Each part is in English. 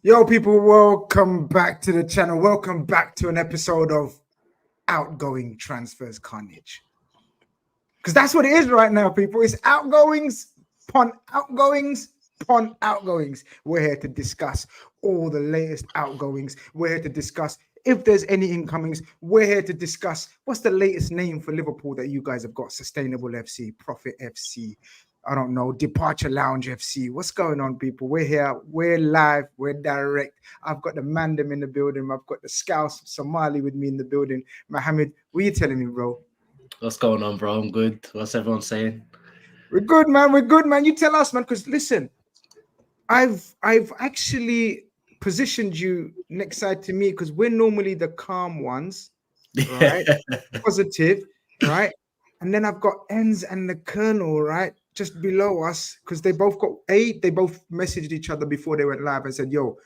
Yo, people, welcome back to the channel. Welcome back to an episode of Outgoing Transfers Khanage. Because that's what it is right now, people. It's outgoings upon outgoings upon outgoings. We're here to discuss all the latest outgoings. We're here to discuss if there's any incomings. We're here to discuss what's the latest name for Liverpool that you guys have got. Sustainable FC, Profit FC, I don't know, Departure Lounge FC. What's going on, people? We're here. We're live. We're direct. I've got the Mandem in the building. I've got the Scouse Somali with me in the building. Mohammed, what are you telling me, bro? What's going on, bro? I'm good. What's everyone saying? We're good, man. We're good, man. You tell us, man, because listen, I've actually positioned you next side to me because we're normally the calm ones, right? Positive, right? And then I've got Enz and the Colonel, right? Just below us, because they both messaged each other before they went live and said, yo,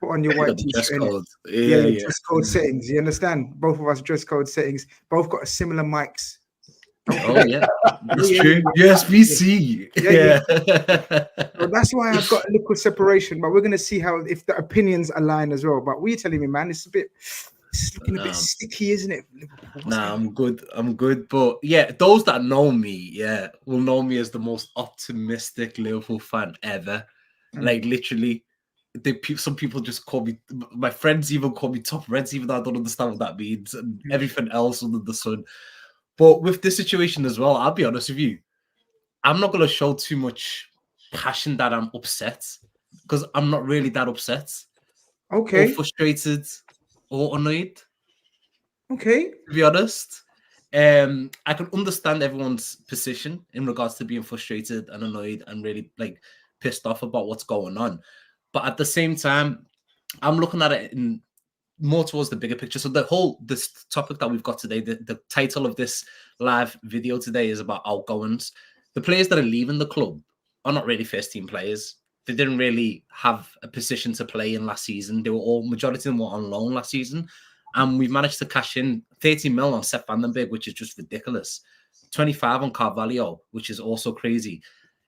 put on your white t-shirt. Yeah, dress code settings. You understand? Both of us dress code settings. Both got similar mics. Oh, yeah. That's true. USB-C. Yeah. So that's why I've got a little separation, but we're going to see if the opinions align as well. But what are you telling me, man? It's looking a bit sticky, isn't it? I'm good. But yeah, those that know me, will know me as the most optimistic Liverpool fan ever. Like literally, some people just call me. My friends even call me top Reds, even though I don't understand what that means, and everything else under the sun. But with this situation as well, I'll be honest with you, I'm not going to show too much passion that I'm upset, because I'm not really that upset. Okay. Or frustrated or annoyed. Okay. To be honest, I can understand everyone's position in regards to being frustrated and annoyed and really like pissed off about what's going on. But at the same time, I'm looking at it in more towards the bigger picture. So this topic that we've got today, the title of this live video today is about outgoings. The players that are leaving the club are not really first team players. They didn't really have a position to play in last season. Majority of them were on loan last season. And we've managed to cash in 30 mil on Seth Vandenberg, which is just ridiculous. 25 on Carvalho, which is also crazy.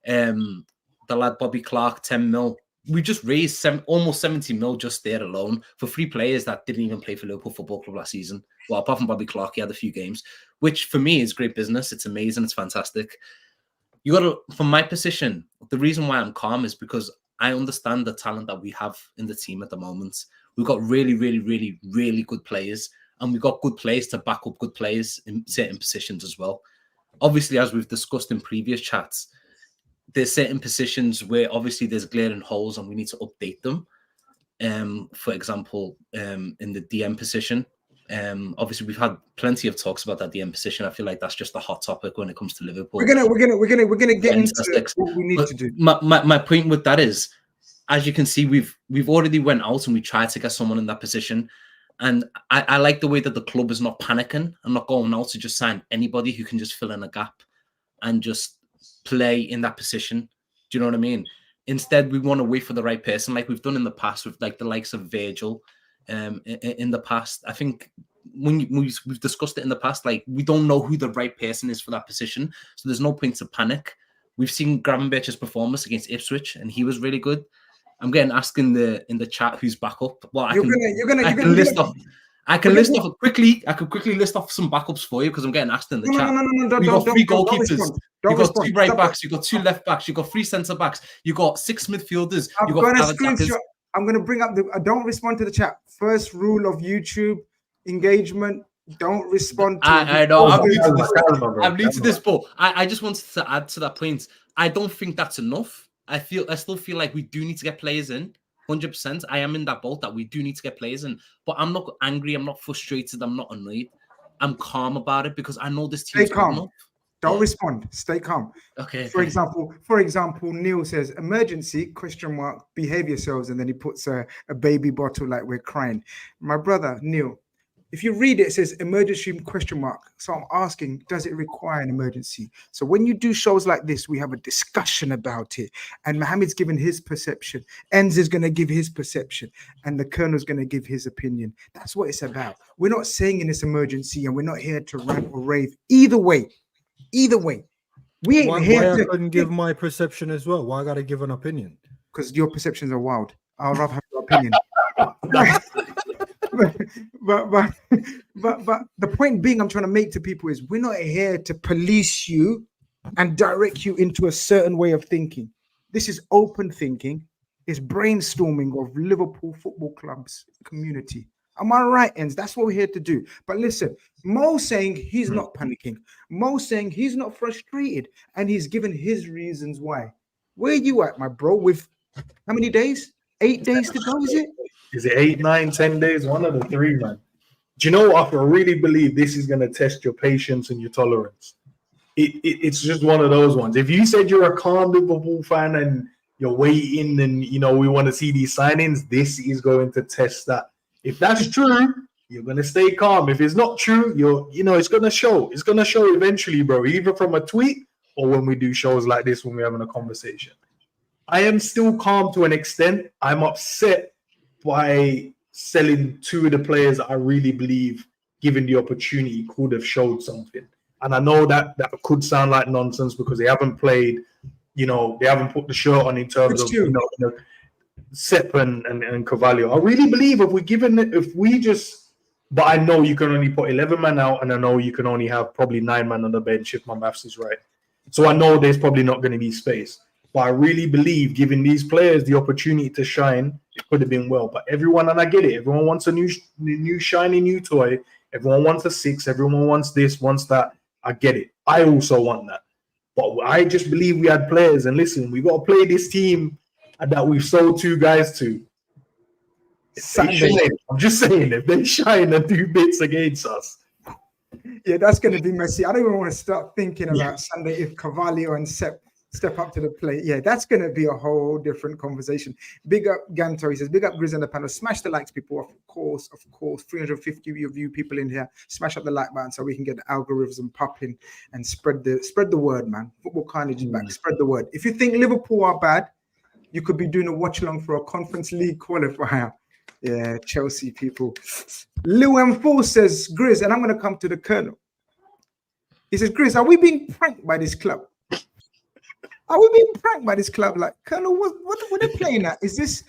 The lad Bobby Clark, 10 mil. We just raised almost 70 mil just there alone for 3 players that didn't even play for Liverpool Football Club last season. Well, apart from Bobby Clark, he had a few games, which for me is great business. It's amazing. It's fantastic. You got to, from my position, the reason why I'm calm is because I understand the talent that we have in the team at the moment. We've got really, really, really, really good players, and we've got good players to back up good players in certain positions as well. Obviously, as we've discussed in previous chats, there's certain positions where obviously there's glaring holes and we need to update them. For example, in the DM position, obviously we've had plenty of talks about that DM position. I feel like that's just a hot topic when it comes to Liverpool. We're gonna get into what we need to do. My point with that is, as you can see, we've already went out and we tried to get someone in that position. And I like the way that the club is not panicking and not going out to just sign anybody who can just fill in a gap and just play in that position. Do you know what I mean? Instead, we want to wait for the right person, like we've done in the past with like the likes of Virgil. In the past, I think when we've discussed it in the past, like we don't know who the right person is for that position, so there's no point to panic. We've seen Gravenberch's performance against Ipswich, and he was really good. I'm getting asked in the chat who's back up. Well, I can list off quickly. I could quickly list off some backups for you because I'm getting asked in the chat. No, We've got 3 goalkeepers. You've got 2 right backs. You've got 2 left backs. You've got 3 centre backs. You've got 6 midfielders. I've got a screenshot. I'm going to bring up don't respond to the chat. First rule of YouTube engagement: don't respond to I know. I'm new to this, but I just wanted to add to that point. I don't think that's enough. I still feel like we do need to get players in. 100%. I am in that boat that we do need to get players in. But I'm not angry. I'm not frustrated. I'm not annoyed. I'm calm about it because I know this team is calm enough. Don't respond. Stay calm. Okay. For example, Neil says, emergency, ? Behave yourselves. And then he puts a baby bottle like we're crying. My brother, Neil, if you read it, it says emergency ? So I'm asking, does it require an emergency? So when you do shows like this, we have a discussion about it. And Mohammed's given his perception. Enz is going to give his perception. And the Colonel's going to give his opinion. That's what it's about. We're not saying in this emergency and we're not here to rant or rave. Either way, we ain't here to... Why I couldn't give my perception as well? Why I got to give an opinion? Because your perceptions are wild. I'll rather have your opinion. but the point being I'm trying to make to people is we're not here to police you and direct you into a certain way of thinking. This is open thinking. It's brainstorming of Liverpool Football Club's community. Am I right, Ends? That's what we're here to do. But listen, Mo saying he's not panicking. Mo saying he's not frustrated, and he's given his reasons why. Where are you at, my bro? With how many days? 8 days to go, is it? Is it 8, 9, 10 days? One of the three, man. Do you know what? I really believe this is going to test your patience and your tolerance. It's just one of those ones. If you said you're a calm Liverpool fan and you're waiting and, you know, we want to see these signings, this is going to test that. If that's true, you're going to stay calm. If it's not true, it's going to show. It's going to show eventually, bro, either from a tweet or when we do shows like this when we're having a conversation. I am still calm to an extent. I'm upset by selling two of the players that I really believe, given the opportunity, could have showed something. And I know that could sound like nonsense because they haven't played, they haven't put the shirt on in terms of, Sepp and Carvalho. I really believe but I know you can only put 11 men out, and I know you can only have probably 9 men on the bench if my maths is right. So I know there's probably not going to be space. But I really believe giving these players the opportunity to shine, it could have been well. But everyone, and I get it, everyone wants a new shiny new toy. Everyone wants a 6. Everyone wants this, wants that. I get it. I also want that. But I just believe we had players. And listen, we got to play this team that we've sold 2 guys to. I'm just saying, if they shine and do bits against us. Yeah, that's going to be messy. I don't even want to start thinking about Sunday if Carvalho and Sepp step up to the plate. Yeah, that's going to be a whole different conversation. Big up Ganto. He says, big up Grizz on the panel. Smash the likes, people. Of course. 350 of you people in here. Smash up the like button so we can get the algorithm popping and spread the word, man. Football Khanage is back. Spread the word. If you think Liverpool are bad, you could be doing a watch along for a Conference League qualifier. Yeah, Chelsea people. Lil M4 says, Grizz, and I'm going to come to the Colonel. He says, Grizz, are we being pranked by this club? Are we being pranked by this club? Like, Colonel, what are they playing at? Is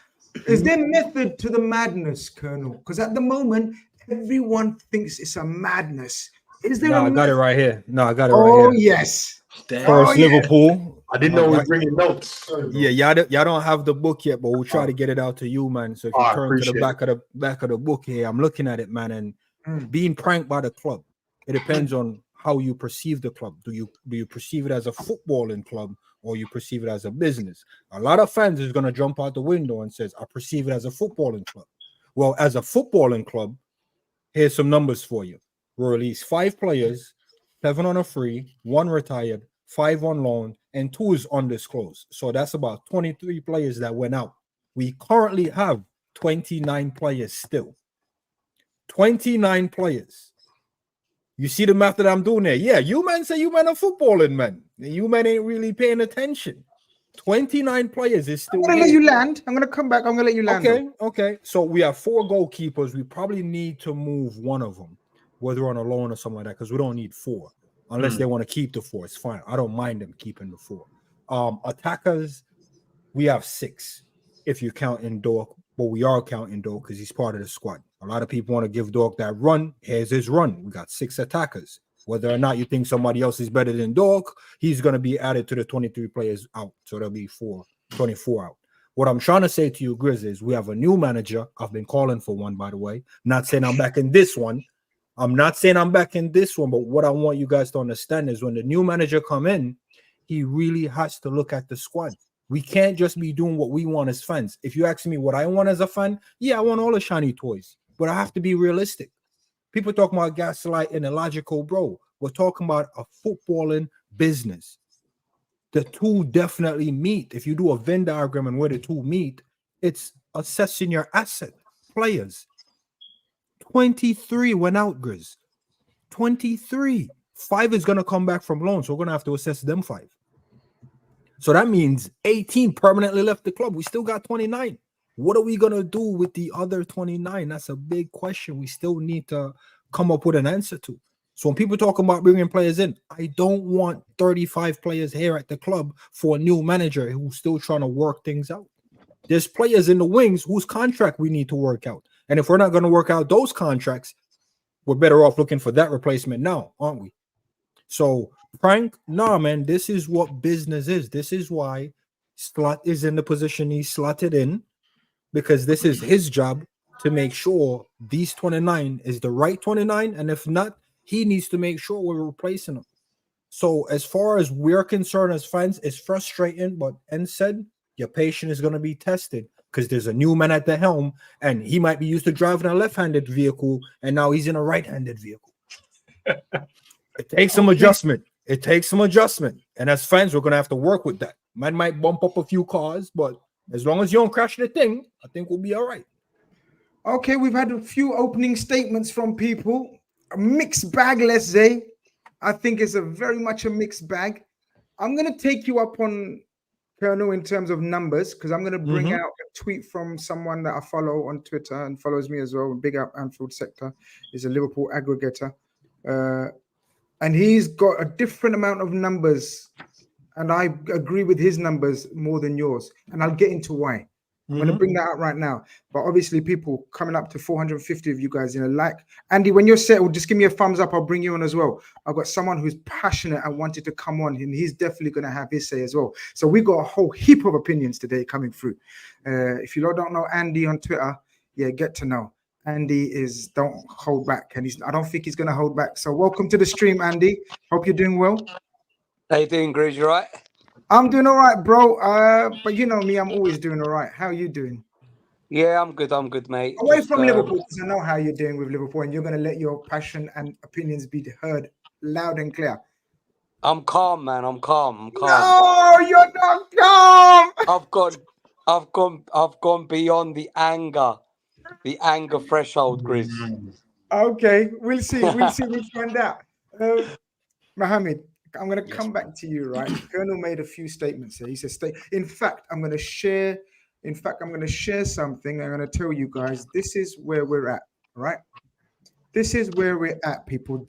there method to the madness, Colonel? Because at the moment, everyone thinks it's a madness. Is there I got it right here. I got it right here. Oh, yes. First, Liverpool. I didn't know we were bringing notes. Sorry, y'all don't have the book yet, but we'll try to get it out to you, man. So if you turn to the back of the book here, I'm looking at it, man, and being pranked by the club. It depends on how you perceive the club. Do you perceive it as a footballing club, or you perceive it as a business? A lot of fans is going to jump out the window and says, I perceive it as a footballing club. Well, as a footballing club, here's some numbers for you. We released 5 players, 7 on a free, 1 retired, 5 on loan, and 2 is undisclosed. So that's about 23 players that went out. We currently have 29 players still. 29 players. You see the math that I'm doing there? Yeah, you men say you men are footballing, man. You men ain't really paying attention. 29 players is still. I'm going to let you land. I'm going to come back. I'm going to let you land. Okay. So we have 4 goalkeepers. We probably need to move one of them, whether on a loan or something like that, because we don't need 4. Unless they want to keep the 4, it's fine. I don't mind them keeping the 4. Attackers, we have 6 if you count in Dork, but we are counting Dork because he's part of the squad. A lot of people want to give Dork that run. Here's his run. We got 6 attackers. Whether or not you think somebody else is better than Dork, he's going to be added to the 23 players out. So there'll be 24 out. What I'm trying to say to you, Grizz, is we have a new manager. I've been calling for one, by the way. Not saying I'm back in this one. I'm not saying I'm back in this one, but what I want you guys to understand is when the new manager come in, he really has to look at the squad. We can't just be doing what we want as fans. If you ask me what I want as a fan, I want all the shiny toys, but I have to be realistic. People talk about gaslight and illogical, bro. We're talking about a footballing business. The two definitely meet. If you do a Venn diagram and where the two meet, it's assessing your asset, players. 23 went out, Grizz. 23. 5 is going to come back from loan, so we're going to have to assess them 5. So that means 18 permanently left the club. We still got 29. What are we going to do with the other 29? That's a big question we still need to come up with an answer to. So when people talk about bringing players in, I don't want 35 players here at the club for a new manager who's still trying to work things out. There's players in the wings whose contract we need to work out. And if we're not going to work out those contracts, we're better off looking for that replacement now, aren't we? So, Frank, nah, man, this is what business is. This is why Slot is in the position he's slotted in, because this is his job to make sure these 29 is the right 29. And if not, he needs to make sure we're replacing them. So as far as we're concerned as fans, it's frustrating, but and said your patience is going to be tested because there's a new man at the helm and he might be used to driving a left-handed vehicle and now he's in a right-handed vehicle. It takes some adjustment. It takes some adjustment. And as fans, we're going to have to work with that. Man might bump up a few cars, but as long as you don't crash the thing, I think we'll be all right. Okay, we've had a few opening statements from people. A mixed bag, let's say. I think it's very much a mixed bag. I'm going to take you up on Colonel in terms of numbers because I'm going to bring out a tweet from someone that I follow on Twitter and follows me as well. Big up Anfield Sector. He's a Liverpool aggregator. And he's got a different amount of numbers. And I agree with his numbers more than yours. And I'll get into why. I'm going to bring that out right now. But obviously, people coming up to 450 of you guys in a like. Andy, when you're settled, just give me a thumbs up. I'll bring you on as well. I've got someone who's passionate and wanted to come on, and he's definitely going to have his say as well. So we got a whole heap of opinions today coming through. If you don't know Andy on Twitter, yeah, get to know. Andy don't hold back, and I don't think he's going to hold back. So welcome to the stream, Andy. Hope you're doing well. How you doing, Grizz? You right? I'm doing all right, bro. But you know me, I'm always doing all right. How are you doing? Yeah, I'm good. I'm good, mate. Away from Liverpool, because I know how you're doing with Liverpool, and you're going to let your passion and opinions be heard loud and clear. I'm calm, man. I'm calm. No, you're not calm. I've gone beyond the anger threshold, Grizz. Okay, we'll see. We'll find out. Mohammed, I'm going to come back to you, right? Colonel made a few statements here. He says, in fact, I'm going to share something. I'm going to tell you guys, this is where we're at, right? This is where we're at, people.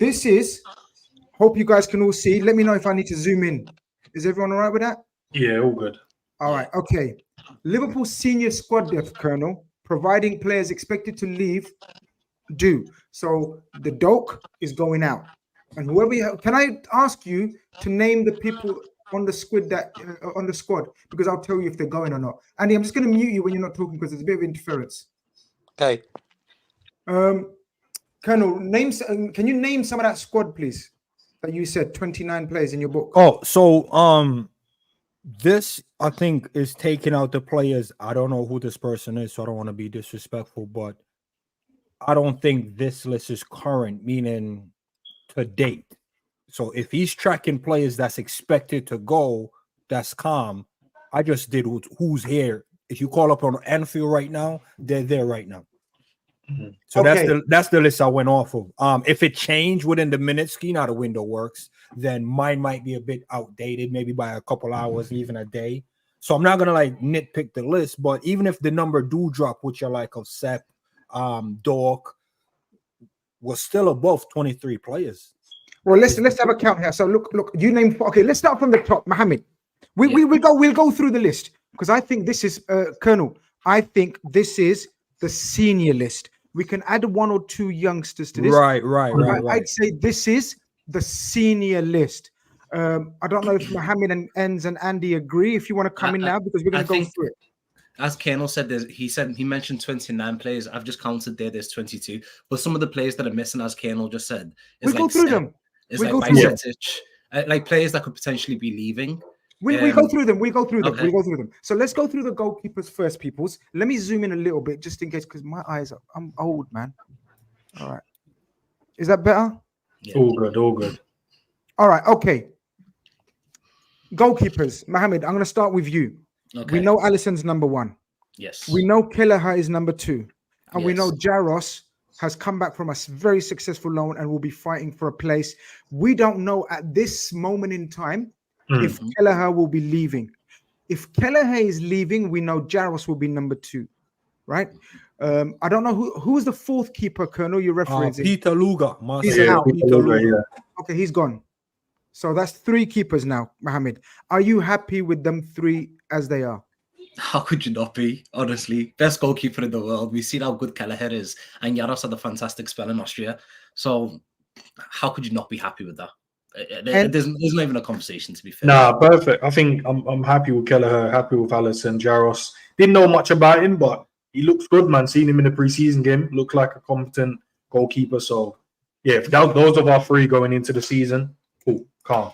Hope you guys can all see. Let me know if I need to zoom in. Is everyone all right with that? Yeah, all good. All right, okay. Liverpool senior squad depth, Colonel, providing players expected to leave do. So the Doak is going out. And whoever can I ask you to name the people on the squad because I'll tell you if they're going or not. Andy, I'm just going to mute you when you're not talking because there's a bit of interference. Okay. Colonel, can you name some of that squad, please? That you said 29 players in your book. Oh, so this I think is taking out the players. I don't know who this person is, so I don't want to be disrespectful, but I don't think this list is current, meaning to date. So if he's tracking players that's expected to go, that's calm. I just did who's here. If you call up on Anfield right now, they're there right now. So okay. that's the list I went off of. If it changed within the minute scheme, how the window works, then mine might be a bit outdated, maybe by a couple hours, even a day. So I'm not gonna like nitpick the list, but even if the number do drop, which are like of Sepp, Dork, was still above 23 players. Well, let's have a count here. So look, you named. Okay, let's start from the top, Mohammed. We'll go through the list because I think this is Colonel. I think this is the senior list. We can add one or two youngsters to this. Right. I'd say this is the senior list. I don't know if Mohammed and Enz and Andy agree. If you want to come in now, because we're going to go through it. As Colonel said, he mentioned 29 players. I've just counted there's 22. But some of the players that are missing, as Colonel just said, is go through them. Like players that could potentially be leaving. We'll go through them. So let's go through the goalkeepers first, peoples. Let me zoom in a little bit just in case, because my eyes I'm old, man. All right. Is that better? Yeah. All good. All right. Okay. Goalkeepers. Mohammed, I'm going to start with you. Okay. We know Alisson's number 1. Yes. We know Kelleher is number 2. And we know Jaros has come back from a very successful loan and will be fighting for a place. We don't know at this moment in time if Kelleher will be leaving. If Kelleher is leaving, we know Jaros will be number 2, right? I don't know who's the 4th keeper, Colonel, you're referencing. Peter Luger. He's out. Peter Luger. Okay, he's gone. So that's 3 keepers now, Mohammed. Are you happy with them 3 as they are? How could you not be? Honestly, best goalkeeper in the world. We've seen how good Kelleher is, and Yaros had a fantastic spell in Austria. So, how could you not be happy with that? And There's not even a conversation, to be fair. Nah, perfect. I think I'm happy with Kelleher, happy with Alisson, Jaros. Didn't know much about him, but he looks good, man. Seen him in the preseason game, looked like a competent goalkeeper. So, yeah, if those of our three going into the season, cool, calm.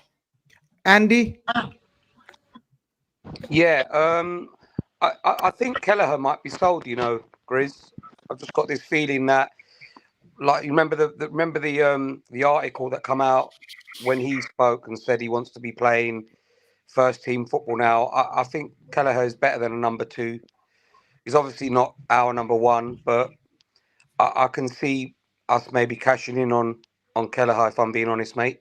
Andy, Yeah, I think Kelleher might be sold. You know, Grizz. I've just got this feeling that, like, you remember the article that come out when he spoke and said he wants to be playing first team football now. I think Kelleher is better than a number 2. He's obviously not our number 1, but I can see us maybe cashing in on Kelleher, if I'm being honest, mate.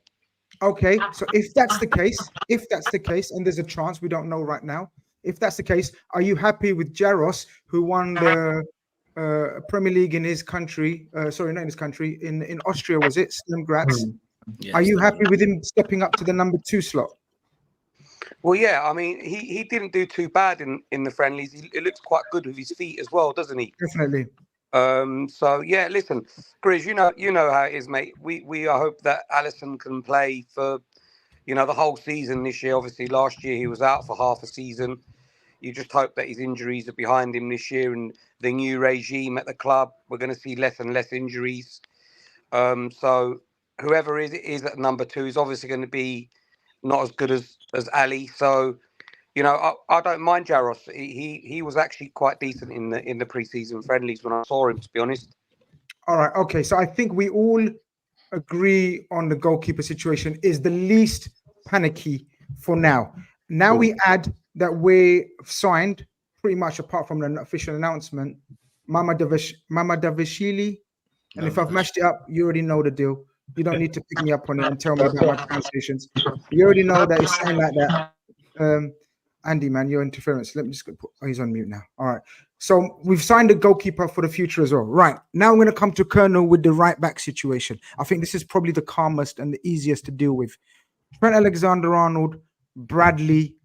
okay. So if that's the case, and there's a chance, we don't know right now. If that's the case, are you happy with Jaros, who won the Premier League in his country? Sorry, not in his country, in Austria, was it? Congrats. Yeah, Are you still- happy with him stepping up to the number 2 slot? Well, yeah, I mean, he didn't do too bad in the friendlies. He looks quite good with his feet as well, doesn't he? Definitely. So yeah, listen, Grizz, you know how it is, mate. We hope that Alisson can play for, the whole season this year. Obviously, last year he was out for half a season. You just hope that his injuries are behind him this year, and the new regime at the club, we're going to see less and less injuries. So whoever is at number 2 is obviously going to be not as good as Ali. So, I don't mind Jaros. He was actually quite decent in the preseason friendlies when I saw him, to be honest. All right. Okay. So I think we all agree on the goalkeeper situation is the least panicky for now. Now we add that we signed, pretty much apart from the official announcement, Mamadavishvili. And if I've mashed it up, you already know the deal. You don't need to pick me up on it and tell me about my pronunciations. You already know that it's saying like that. Andy, man, your interference. Let me just put. Oh, he's on mute now. All right. So we've signed a goalkeeper for the future as well. Right. Now I'm going to come to Colonel with the right back situation. I think this is probably the calmest and the easiest to deal with. Trent Alexander-Arnold, Bradley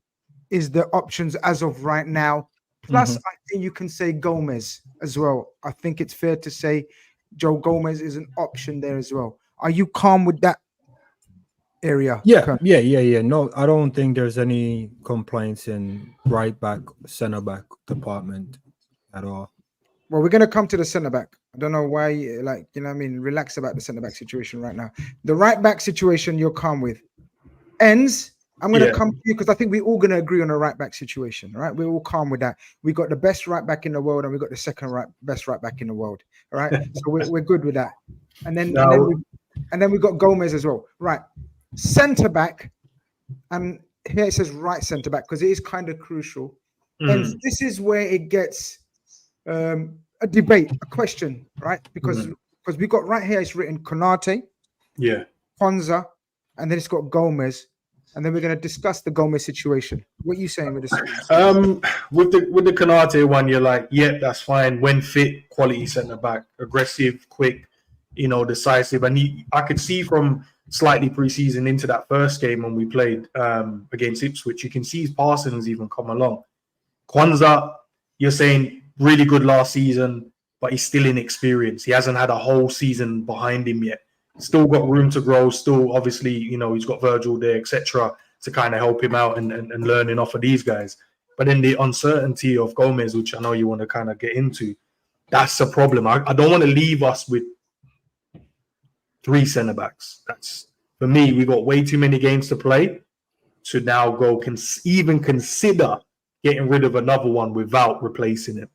is the options as of right now. Plus, I think you can say Gomez as well. I think it's fair to say Joe Gomez is an option there as well. Are you calm with that area? Yeah, Colonel? yeah. No, I don't think there's any complaints in right back, center back department at all. Well, we're going to come to the centre back. I don't know why, relax about the centre back situation right now. The right back situation you're calm with. Ends, I'm going to come to you because I think we're all going to agree on a right back situation, right? We're all calm with that. We got the best right back in the world and we got the second best right back in the world, all right? So we're good with that. And then we got Gomez as well, right? Centre back, and here it says right centre back because it is kind of crucial. And this is where it gets a debate, a question, right? Because we got right here, it's written Konate, Kwanzaa, and then it's got Gomez, and then we're going to discuss the Gomez situation. What are you saying with this? With the Konate one, you're like, yeah, that's fine. When fit, quality centre back, aggressive, quick, decisive. And I could see from slightly preseason into that first game when we played against Ipswich, you can see his passing's even come along. Kwanzaa, you're saying really good last season, but he's still inexperienced. He hasn't had a whole season behind him yet. Still got room to grow. Still, obviously, he's got Virgil there, etc., to kind of help him out and learning off of these guys. But then the uncertainty of Gomez, which I know you want to kind of get into, that's a problem. I don't want to leave us with 3 centre backs. That's, for me, we got way too many games to play to now go even consider getting rid of another one without replacing him.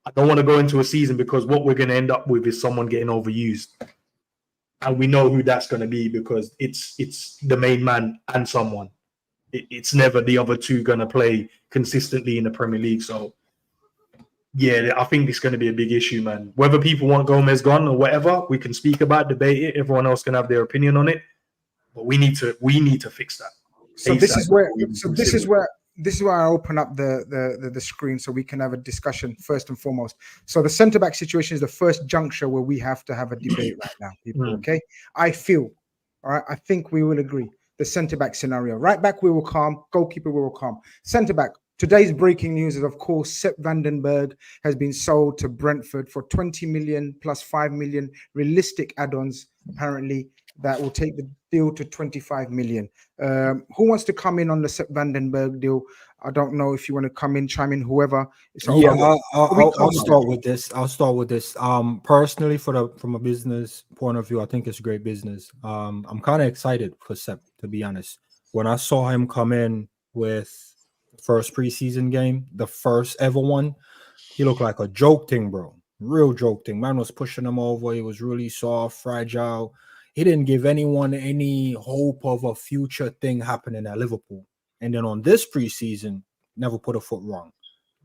I don't want to go into a season because what we're going to end up with is someone getting overused. And we know who that's going to be because it's the main man and someone. It's never the other two going to play consistently in the Premier League. So, yeah, I think it's going to be a big issue, man. Whether people want Gomez gone or whatever, we can speak about, debate it. Everyone else can have their opinion on it. But we need to fix that. So this is where I open up the screen so we can have a discussion first and foremost. So the centre back situation is the first juncture where we have to have a debate right now, people. Okay, I feel, all right. I think we will agree. The centre back scenario, right back we will calm, goalkeeper we will calm. Centre back, Today's breaking news is, of course, Sepp Vandenberg has been sold to Brentford for 20 million plus 5 million realistic add-ons, apparently, that will take the deal to 25 million. Who wants to come in on the Sepp Vandenberg deal? I don't know if you want to come in, chime in, whoever. Yeah, I'll start with this. Personally, from a business point of view, I think it's great business. I'm kind of excited for Sepp, to be honest. When I saw him come in with first preseason game, the first ever one, he looked like a joke thing, bro. Real joke thing. Man was pushing him over. He was really soft, fragile. He didn't give anyone any hope of a future thing happening at Liverpool. And then on this preseason, never put a foot wrong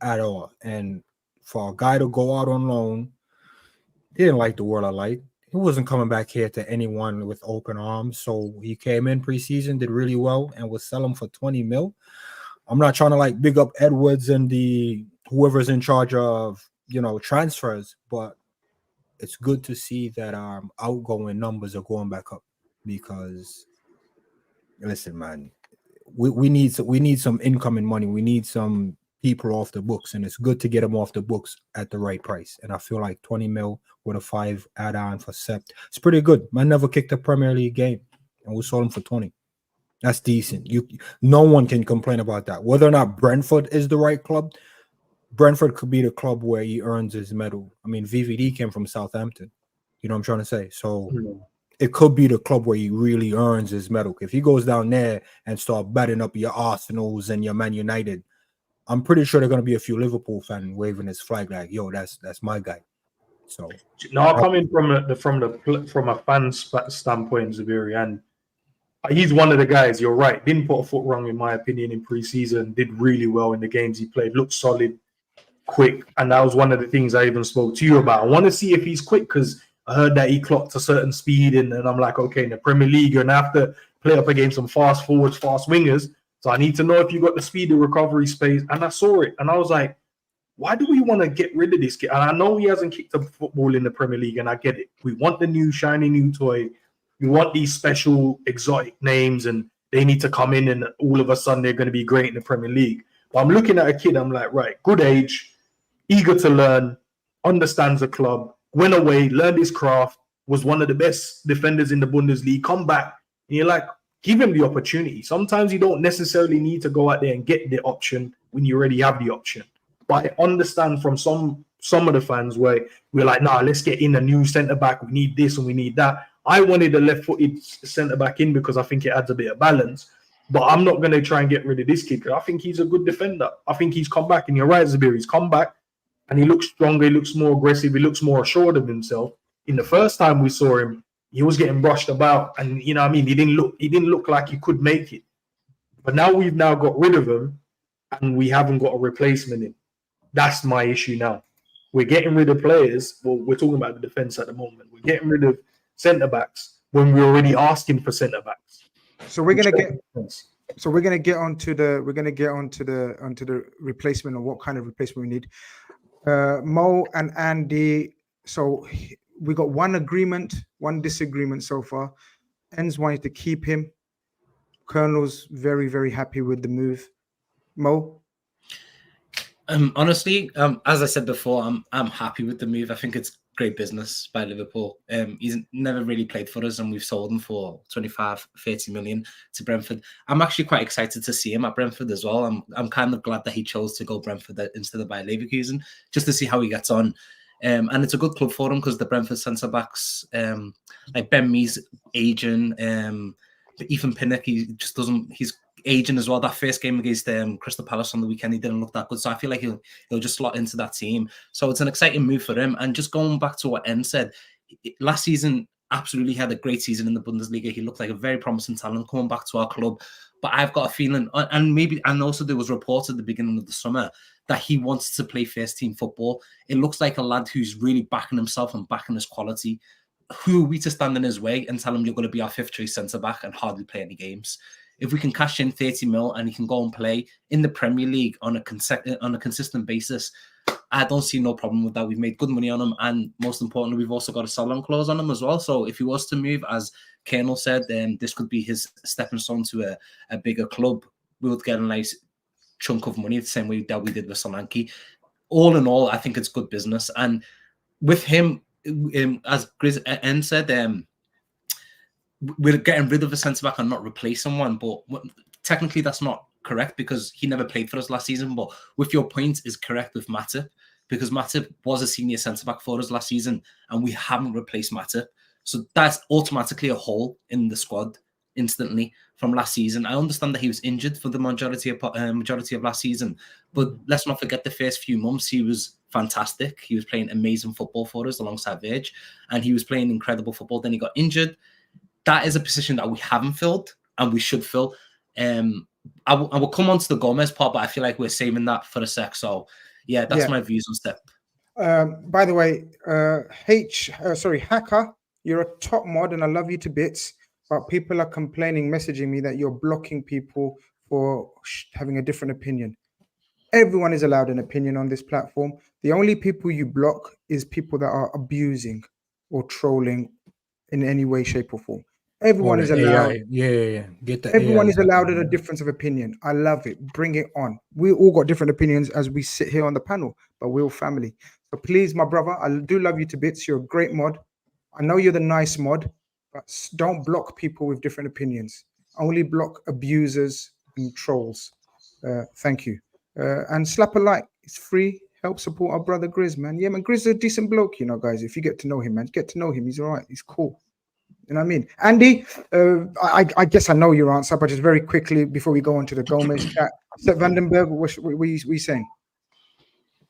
at all. And for a guy to go out on loan, he didn't like the world of light. He wasn't coming back here to anyone with open arms. So he came in preseason, did really well, and was selling for 20 mil. I'm not trying to like big up Edwards and the whoever's in charge of, transfers, but it's good to see that outgoing numbers are going back up, because listen, man, we need some incoming money. We need some people off the books, and it's good to get them off the books at the right price. And I feel like 20 mil with a 5 add-on for Sepp, it's pretty good. Man never kicked a Premier League game, and we sold him for 20. That's decent. No one can complain about that. Whether or not Brentford is the right club, Brentford could be the club where he earns his medal. I mean, VVD came from Southampton. You know what I'm trying to say? So it could be the club where he really earns his medal. If he goes down there and start batting up your Arsenals and your Man United, I'm pretty sure there are going to be a few Liverpool fans waving his flag like, "Yo, that's my guy." So now coming from a fan standpoint, Zabiri, and he's one of the guys. You're right. Didn't put a foot wrong, in my opinion, in preseason. Did really well in the games he played. Looked solid, quick, and that was one of the things I even spoke to you about. I want to see if he's quick, because I heard that he clocked a certain speed, and I'm like, okay, in the Premier League, you're gonna have to play up against some fast forwards, fast wingers. So I need to know if you got the speed, the recovery space. And I saw it, and I was like, why do we want to get rid of this kid? And I know he hasn't kicked a football in the Premier League, and I get it. We want the new shiny new toy. We want these special exotic names, and they need to come in, and all of a sudden they're going to be great in the Premier League. But I'm looking at a kid, I'm like, right, good age, eager to learn, understands the club, went away, learned his craft, was one of the best defenders in the Bundesliga, come back, and you're like, give him the opportunity. Sometimes you don't necessarily need to go out there and get the option when you already have the option. But I understand from some of the fans where we're like, nah, let's get in a new centre-back, we need this and we need that. I wanted a left-footed centre-back in because I think it adds a bit of balance. But I'm not going to try and get rid of this kid, because I think he's a good defender. I think he's come back, and you're right, Zabir, he's come back, and he looks stronger, he looks more aggressive, he looks more assured of himself. In the first time we saw him, he was getting brushed about, and you know what I mean, he didn't look like he could make it. But now we've got rid of him, and we haven't got a replacement in. That's my issue now. We're getting rid of players. Well, we're talking about the defense at the moment. We're getting rid of centre backs when we're already asking for centre backs. So we're gonna get onto the replacement, or what kind of replacement we need. Mo and Andy. So we got one agreement, one disagreement so far. Enz wanted to keep him. Colonel's very, very happy with the move. Mo? Honestly, as I said before, I'm happy with the move. I think it's great business by Liverpool. He's never really played for us, and we've sold him for 25-30 million to Brentford. I'm actually quite excited to see him at Brentford as well. I'm kind of glad that he chose to go Brentford instead of Bayer Leverkusen, just to see how he gets on. And it's a good club for him, because the Brentford centre backs, like Ben Mee's aging, Ethan Pinnock, he's aging as well. That first game against Crystal Palace on the weekend, he didn't look that good. So I feel like he'll just slot into that team. So it's an exciting move for him. And just going back to what En said, last season absolutely had a great season in the Bundesliga. He looked like a very promising talent coming back to our club. But I've got a feeling, and also there was reports at the beginning of the summer that he wants to play first team football. It looks like a lad who's really backing himself and backing his quality. Who are we to stand in his way and tell him you're going to be our fifth choice centre back and hardly play any games? If we can cash in 30 mil and he can go and play in the Premier League on a consistent basis, I don't see no problem with that. We've made good money on him, and most importantly, we've also got a sell-on clause on him as well. So if he was to move, as Colonel said, then this could be his stepping stone to a bigger club. We would get a nice chunk of money the same way that we did with Solanke. All in all, I think it's good business. And with him, as Grizz N said, we're getting rid of a centre-back and not replacing one. But technically, that's not correct because he never played for us last season. But with your point is correct with Matip, because Matip was a senior centre-back for us last season and we haven't replaced Matip. So that's automatically a hole in the squad instantly from last season. I understand that he was injured for the majority of last season, but let's not forget the first few months he was fantastic. He was playing amazing football for us alongside Virg, and he was playing incredible football. Then he got injured. That is a position that we haven't filled and we should fill. I will come on to the Gomez part, but I feel like we're saving that for a sec. So yeah, that's my views on Step. By the way, Hacker, you're a top mod and I love you to bits, but people are complaining, messaging me that you're blocking people for having a different opinion. Everyone is allowed an opinion on this platform. The only people you block is people that are abusing or trolling in any way, shape, or form. Everyone is allowed. Yeah. Get that. Everyone is allowed a difference of opinion. I love it. Bring it on. We all got different opinions as we sit here on the panel, but we're all family. So please, my brother, I do love you to bits. You're a great mod. I know you're the nice mod, but don't block people with different opinions. Only block abusers and trolls. Thank you. And slap a like. It's free. Help support our brother Grizz, man. Yeah, man. Grizz is a decent bloke, you know, guys. If you get to know him, man, get to know him. He's all right. He's cool. You know what I mean? Andy, I guess I know your answer, but just very quickly before we go on to the Gomez chat. Vandenberg, what were you saying?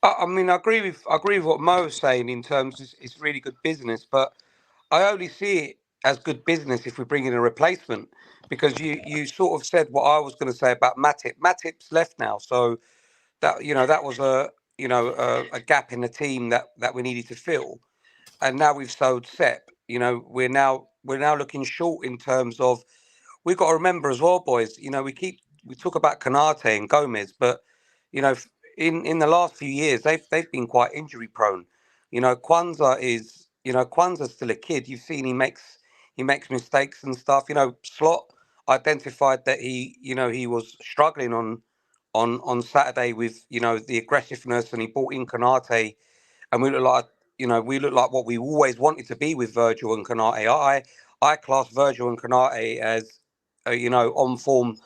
I mean, I agree with what Mo was saying in terms of it's really good business, but I only see it as good business if we bring in a replacement, because you sort of said what I was going to say about Matip. Matip's left now, so that that was a gap in the team that we needed to fill, and now we've sold Sepp. We're now looking short in terms of, we've got to remember as well, boys. We talk about Konate and Gomez, but in the last few years they've been quite injury prone. Kwanzaa's still a kid. You've seen he makes mistakes and stuff. Slot identified that he was struggling on Saturday with the aggressiveness, and he brought in Konate, and we look like what we always wanted to be with Virgil and Konate. I class Virgil and Konate as on form,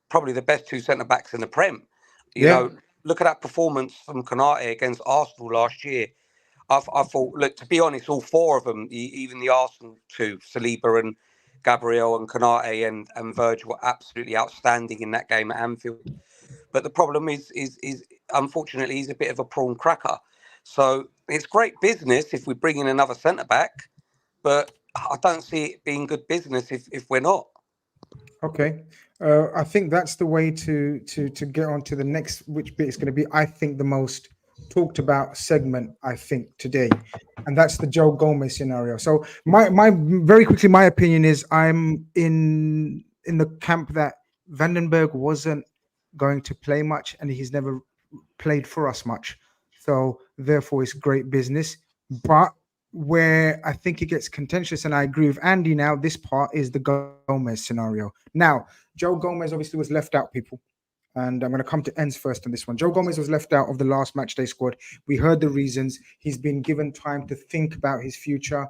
probably the best two centre backs in the Prem. Look at that performance from Konate against Arsenal last year. I thought, look, to be honest, all four of them, even the Arsenal two, Saliba and Gabriel and Konate and Virgil, were absolutely outstanding in that game at Anfield. But the problem is unfortunately he's a bit of a prawn cracker. So it's great business if we bring in another centre back, but I don't see it being good business if we're not. Okay, I think that's the way to get on to the next, which bit is going to be, I think, the most talked about segment, I think, today, and that's the Joe Gomez scenario. So my very quickly, my opinion is I'm in the camp that Vandenberg wasn't going to play much, and he's never played for us much. So therefore, it's great business. But where I think it gets contentious, and I agree with Andy now, this part is the Gomez scenario. Now, Joe Gomez obviously was left out, people. And I'm going to come to ends first on this one. Joe Gomez was left out of the last matchday squad. We heard the reasons. He's been given time to think about his future,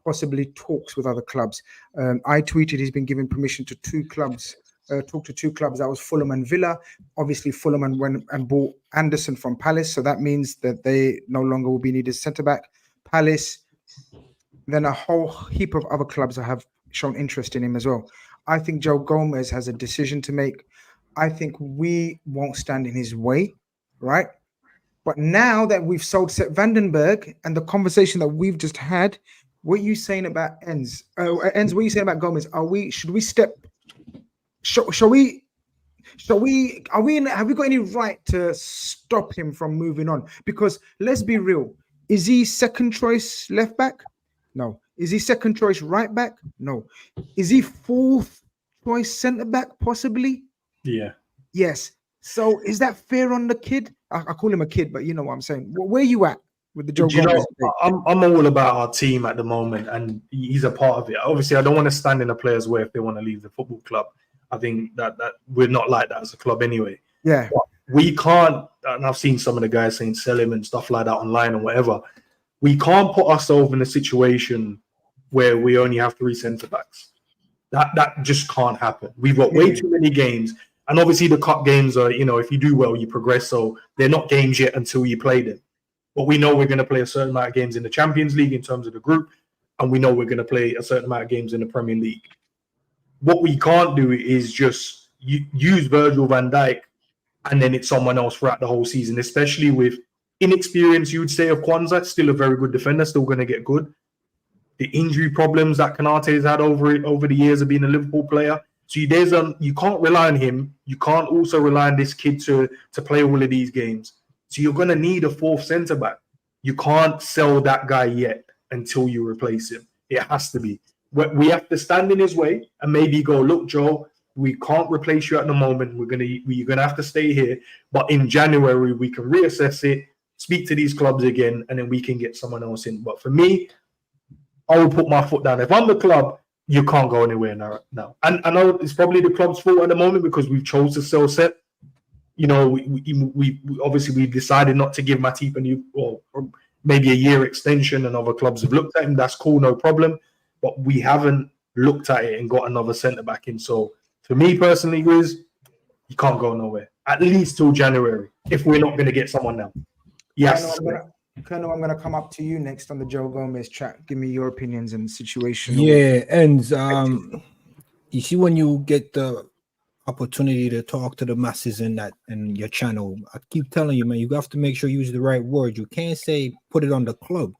possibly talks with other clubs. I tweeted he's been given permission to talk to two clubs. That was Fulham and Villa. Obviously, Fulham went and bought Anderson from Palace. So that means that they no longer will be needed centre-back. Palace, then a whole heap of other clubs have shown interest in him as well. I think Joe Gomez has a decision to make. I think we won't stand in his way, right? But now that we've sold Sepp Vandenberg and the conversation that we've just had, what are you saying about Enz? Enz, what are you saying about Gomez? Have we got any right to stop him from moving on? Because let's be real, is he second choice left back? No. Is he second choice right back? No. Is he fourth choice centre back? Possibly. Yeah. Yes. So is that fair on the kid? I call him a kid, but you know what I'm saying. Where are you at with the Joe Gomez? I'm all about our team at the moment, and he's a part of it. Obviously, I don't want to stand in a player's way if they want to leave the football club. I think that we're not like that as a club anyway. Yeah. We can't, and I've seen some of the guys saying sell him and stuff like that online and whatever. We can't put ourselves in a situation where we only have 3 centre backs. That just can't happen. We've got way too many games. And obviously the cup games are, if you do well, you progress. So they're not games yet until you play them. But we know we're going to play a certain amount of games in the Champions League in terms of the group. And we know we're going to play a certain amount of games in the Premier League. What we can't do is just use Virgil van Dijk and then it's someone else throughout the whole season, especially with inexperience, you would say, of Kwanzaa. Still a very good defender, still going to get good. The injury problems that Konate has had over the years of being a Liverpool player. So you can't rely on him. You can't also rely on this kid to play all of these games. So you're going to need a 4th centre-back. You can't sell that guy yet until you replace him. It has to be. We have to stand in his way and maybe go, look, Joe, we can't replace you at the moment. You're gonna have to stay here. But in January, we can reassess it, speak to these clubs again, and then we can get someone else in. But for me, I will put my foot down. If I'm the club, you can't go anywhere now. And I know it's probably the club's fault at the moment because we've chose to sell Sepp. We obviously we've decided not to give Matip a new or maybe a year extension, and other clubs have looked at him. That's cool, no problem. But we haven't looked at it and got another centre back in. So for me personally, Grizz, you can't go nowhere. At least till January, if we're not going to get someone now. Yes. Colonel, I'm going to come up to you next on the Joe Gomez chat. Give me your opinions and situation. Yeah, and you see, when you get the opportunity to talk to the masses in your channel, I keep telling you, man, you have to make sure you use the right word. You can't say put it on the club.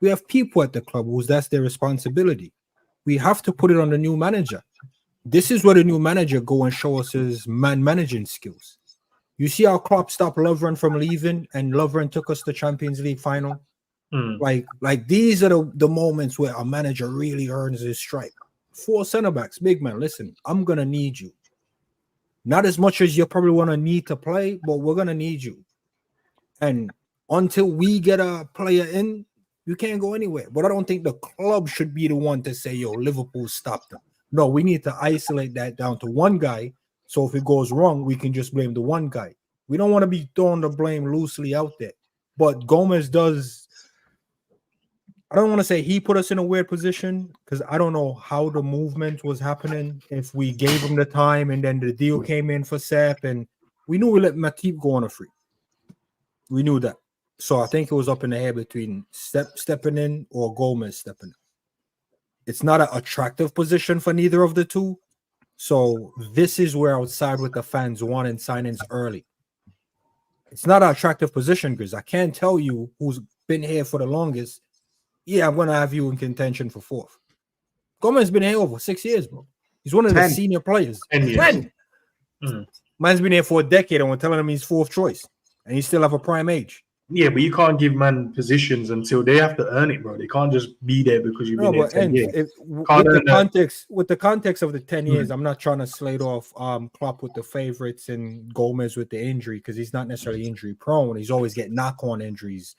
We have people at the club that's their responsibility. We have to put it on the new manager. This is where the new manager go and show us his managing skills. You see how Klopp stopped Lovren from leaving, and Lovren took us to Champions League final. Like these are the moments where a manager really earns his stripe. 4 centre backs, big man. Listen, I'm gonna need you. Not as much as you probably want to need to play, but we're gonna need you. And until we get a player in, you can't go anywhere. But I don't think the club should be the one to say, yo, Liverpool stopped them. No, we need to isolate that down to one guy. So if it goes wrong, we can just blame the one guy. We don't want to be throwing the blame loosely out there. But Gomez does. I don't want to say he put us in a weird position because I don't know how the movement was happening. If we gave him the time and then the deal came in for Sepp, and we knew we let Matip go on a free. We knew that. So I think it was up in the air between stepping in or Gomez stepping in. It's not an attractive position for neither of the two. So this is where I would side with the fans wanting signings early. It's not an attractive position because I can't tell you who's been here for the longest. Yeah, I'm going to have you in contention for 4th. Gomez has been here over 6 years, bro. He's one of the senior players. 10 years. Man's been here for a decade and we're telling him he's 4th choice. And he still have a prime age. Yeah, but you can't give man positions until they have to earn it, bro. They can't just be there because you've been there 10 years. With the context of the 10 years, I'm not trying to slate off Klopp with the favorites and Gomez with the injury because he's not necessarily injury prone. He's always getting knock-on injuries,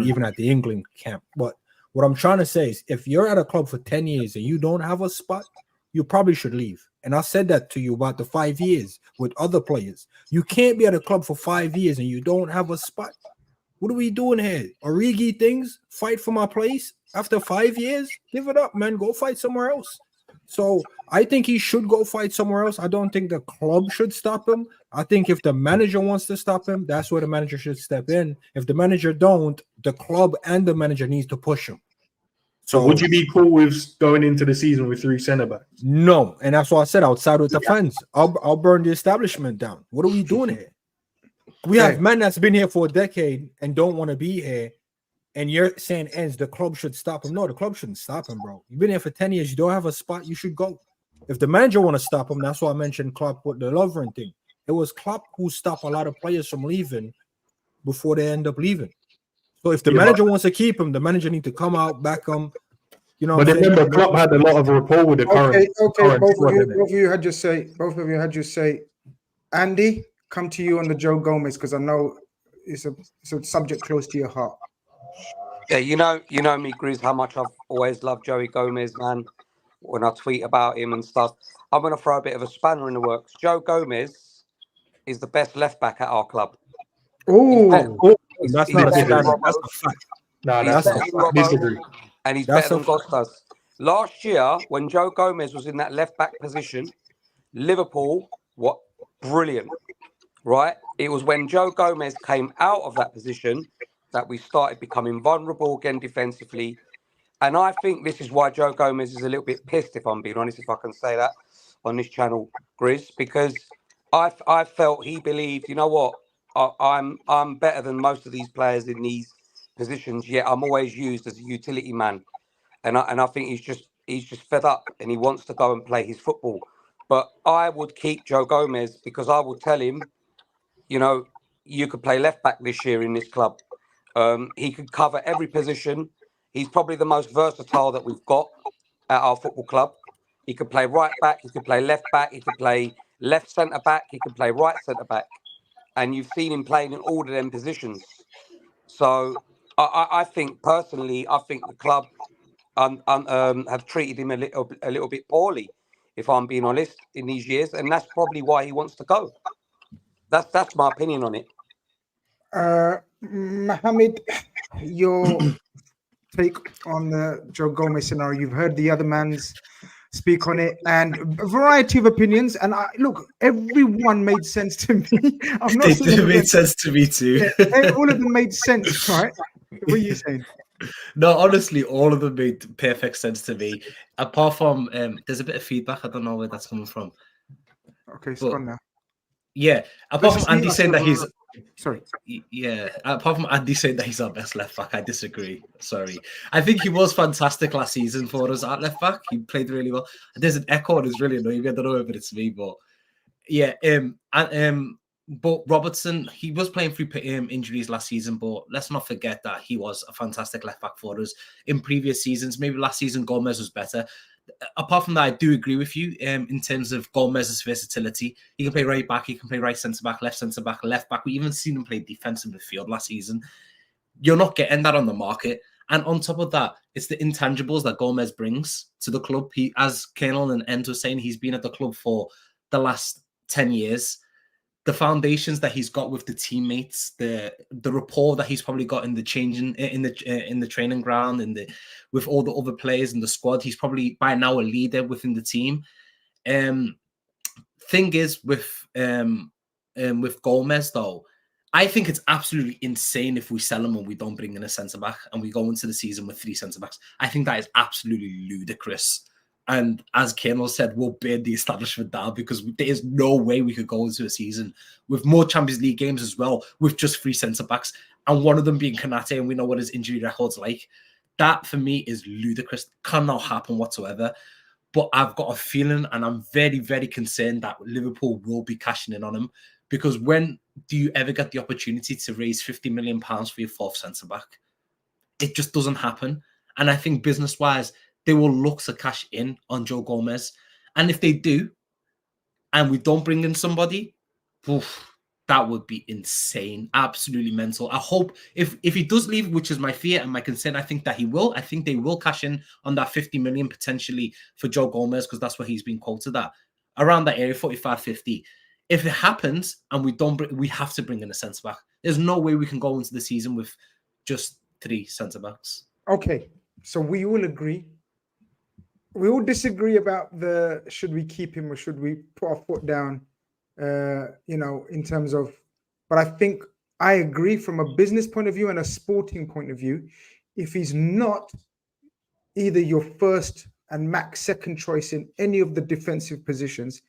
even at the England camp. But what I'm trying to say is if you're at a club for 10 years and you don't have a spot, you probably should leave. And I said that to you about the 5 years with other players. You can't be at a club for 5 years and you don't have a spot. What are we doing here? Origi things? Fight for my place? After 5 years? Give it up, man. Go fight somewhere else. So I think he should go fight somewhere else. I don't think the club should stop him. I think if the manager wants to stop him, that's where the manager should step in. If the manager don't, the club and the manager needs to push him. So would you be cool with going into the season with 3 centre backs? No, and that's what I said outside with the fans. I'll burn the establishment down. What are we doing here? We have men that's been here for a decade and don't want to be here, and you're saying the club should stop him. No, the club shouldn't stop him, bro. You've been here for 10 years. You don't have a spot. You should go. If the manager want to stop him, that's why I mentioned Klopp with the Lovren thing. It was Klopp who stopped a lot of players from leaving before they end up leaving. So if the manager wants to keep him, the manager need to come out, back him. You know, but remember, Klopp had a lot of rapport with the current. Both of you had just say, Andy, come to you on the Joe Gomez because I know it's a subject close to your heart. Yeah, you know me, Grizz, how much I've always loved Joey Gomez, man. When I tweet about him and stuff, I'm going to throw a bit of a spanner in the works. Joe Gomez is the best left back at our club. Oh, That's he's not a better than standard. That's Robbo. a fact. No, He's that's better not. than Robbo, Disagree. and he's That's better a than Kostas. Last year, when Joe Gomez was in that left back position, Liverpool, what brilliant, right? It was when Joe Gomez came out of that position that we started becoming vulnerable again defensively. And I think this is why Joe Gomez is a little bit pissed, if I'm being honest, if I can say that on this channel, Grizz, because I felt he believed, you know what, I'm better than most of these players in these positions, yet I'm always used as a utility man. And I think he's just fed up and he wants to go and play his football. But I would keep Joe Gomez because I would tell him, you know, you could play left back this year in this club. He could cover every position. He's probably the most versatile that we've got at our football club. He could play right back. He could play left back. He could play left centre back. He could play right centre back. And you've seen him playing in all of them positions. So I think personally, I think the club have treated him a little bit poorly, if I'm being honest, in these years, and that's probably why he wants to go. That's my opinion on it. Mohammed, your take on the Joe Gomez scenario. You've heard the other man's speak on it, and a variety of opinions. And look, everyone made sense to me. I'm not They made sense to me too. Yeah, all of them made sense, right? What are you saying? No, honestly, all of them made perfect sense to me. Apart from, there's a bit of feedback. I don't know where that's coming from. Okay, it's But, gone now. Yeah, apart from Andy saying that he's sorry. Yeah, apart from Andy saying that he's our best left back, I disagree. Sorry. I think he was fantastic last season for us at left back. He played really well. There's an echo and it's really annoying. I don't know if it's me, but yeah. But Robertson, he was playing through injuries last season, but let's not forget that he was a fantastic left back for us in previous seasons. Maybe last season Gomez was better. Apart from that, I do agree with you in terms of Gomez's versatility. He can play right back, he can play right centre back, left back. We even seen him play defensive midfield last season. You're not getting that on the market. And on top of that, it's the intangibles that Gomez brings to the club. He, as Colonel and End was saying, he's been at the club for the last 10 years. The foundations that he's got with the teammates, the rapport that he's probably got in the changing in the training ground, with all the other players in the squad, he's probably by now a leader within the team. Thing is with Gomez though, I think it's absolutely insane if we sell him and we don't bring in a centre back and we go into the season with 3 centre backs. I think that is absolutely ludicrous. And as Colonel said, we'll burn the establishment down because there is no way we could go into a season with more Champions League games as well, with just 3 centre-backs, and one of them being Konate, and we know what his injury record's like. That, for me, is ludicrous. Cannot happen whatsoever. But I've got a feeling, and I'm very, very concerned that Liverpool will be cashing in on him, because when do you ever get the opportunity to raise £50 million for your 4th centre-back? It just doesn't happen. And I think business-wise, they will look to cash in on Joe Gomez. And if they do, and we don't bring in somebody, that would be insane. Absolutely mental. I hope if he does leave, which is my fear and my concern, I think that he will. I think they will cash in on that 50 million potentially for Joe Gomez, because that's what he's been quoted at. Around that area, 45, 50. If it happens and we have to bring in a centre-back. There's no way we can go into the season with just 3 centre-backs. Okay, so we all agree. We all disagree about should we keep him or should we put our foot down, in terms of, but I think I agree from a business point of view and a sporting point of view. If he's not either your first and max second choice in any of the defensive positions,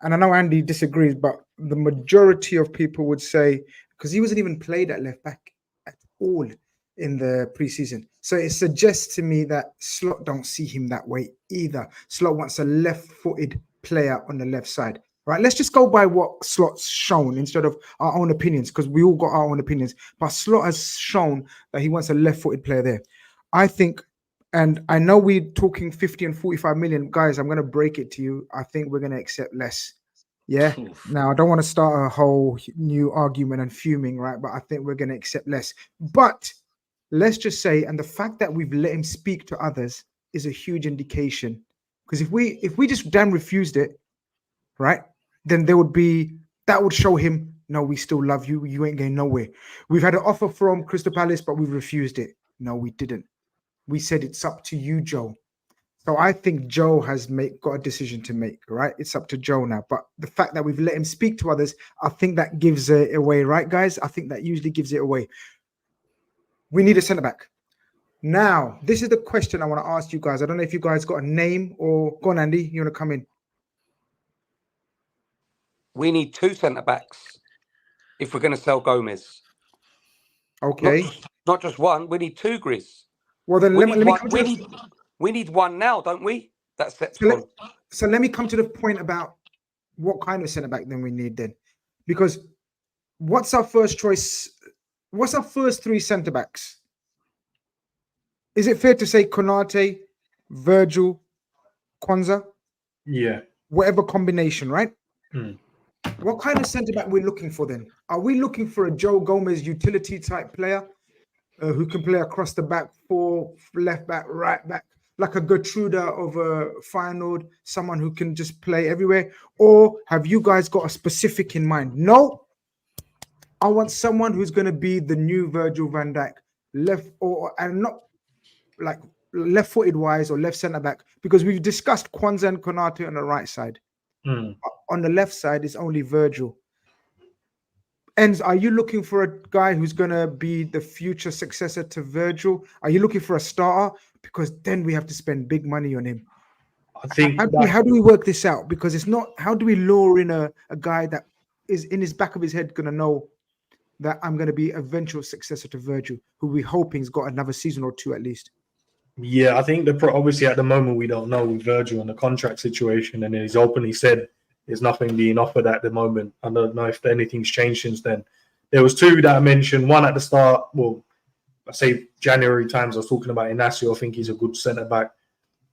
and I know Andy disagrees, but the majority of people would say, because he wasn't even played at left back at all in the preseason. So it suggests to me that Slot don't see him that way either. Slot wants a left-footed player on the left side. Right? Let's just go by what Slot's shown instead of our own opinions, because we all got our own opinions. But Slot has shown that he wants a left-footed player there. I think, and I know we're talking 50 and 45 million. Guys, I'm going to break it to you. I think we're going to accept less. Yeah. Now, I don't want to start a whole new argument and fuming, right? But I think we're going to accept less. But let's just say, and the fact that we've let him speak to others is a huge indication. Because if we just damn refused it, right, then there would be that would show him, no, we still love you. You ain't going nowhere. We've had an offer from Crystal Palace, but we've refused it. No, we didn't. We said it's up to you, Joe. So I think Joe has got a decision to make, right? It's up to Joe now. But the fact that we've let him speak to others, I think that gives it away, right, guys? I think that usually gives it away. We need a centre-back. Now, this is the question I want to ask you guys. I don't know if you guys got a name or... Go on, Andy. You want to come in? We need 2 centre-backs if we're going to sell Gomez. Okay. Not just one. We need 2, Grizz. Well, then we need one now, don't we? That's so let me come to the point about what kind of centre-back then we need then. Because what's our first choice? What's our first 3 centre-backs? Is it fair to say Konate, Virgil, Kwanzaa? Yeah. Whatever combination, right? Hmm. What kind of centre-back we're looking for then? Are we looking for a Joe Gomez utility type player who can play across the back, 4, left back, right back, like a Gertruda of a Feyenoord, someone who can just play everywhere? Or have you guys got a specific in mind? No, I want someone who's going to be the new Virgil van Dijk, and not like left-footed wise or left centre-back, because we've discussed Kwanzaa and Konate on the right side. On the left side is only Virgil. And are you looking for a guy who's going to be the future successor to Virgil? Are you looking for a starter? Because then we have to spend big money on him. I think how do we work this out? Because it's not, how do we lure in a guy that is in his back of his head going to know that I'm going to be a eventual successor to Virgil, who we're hoping's got another season or 2 at least? Yeah, I think obviously at the moment we don't know with Virgil and the contract situation, and he's openly said there's nothing being offered at the moment. I don't know if anything's changed since then. There was 2 that I mentioned. One at the start, well, I say January times, I was talking about Inacio. I think he's a good centre-back.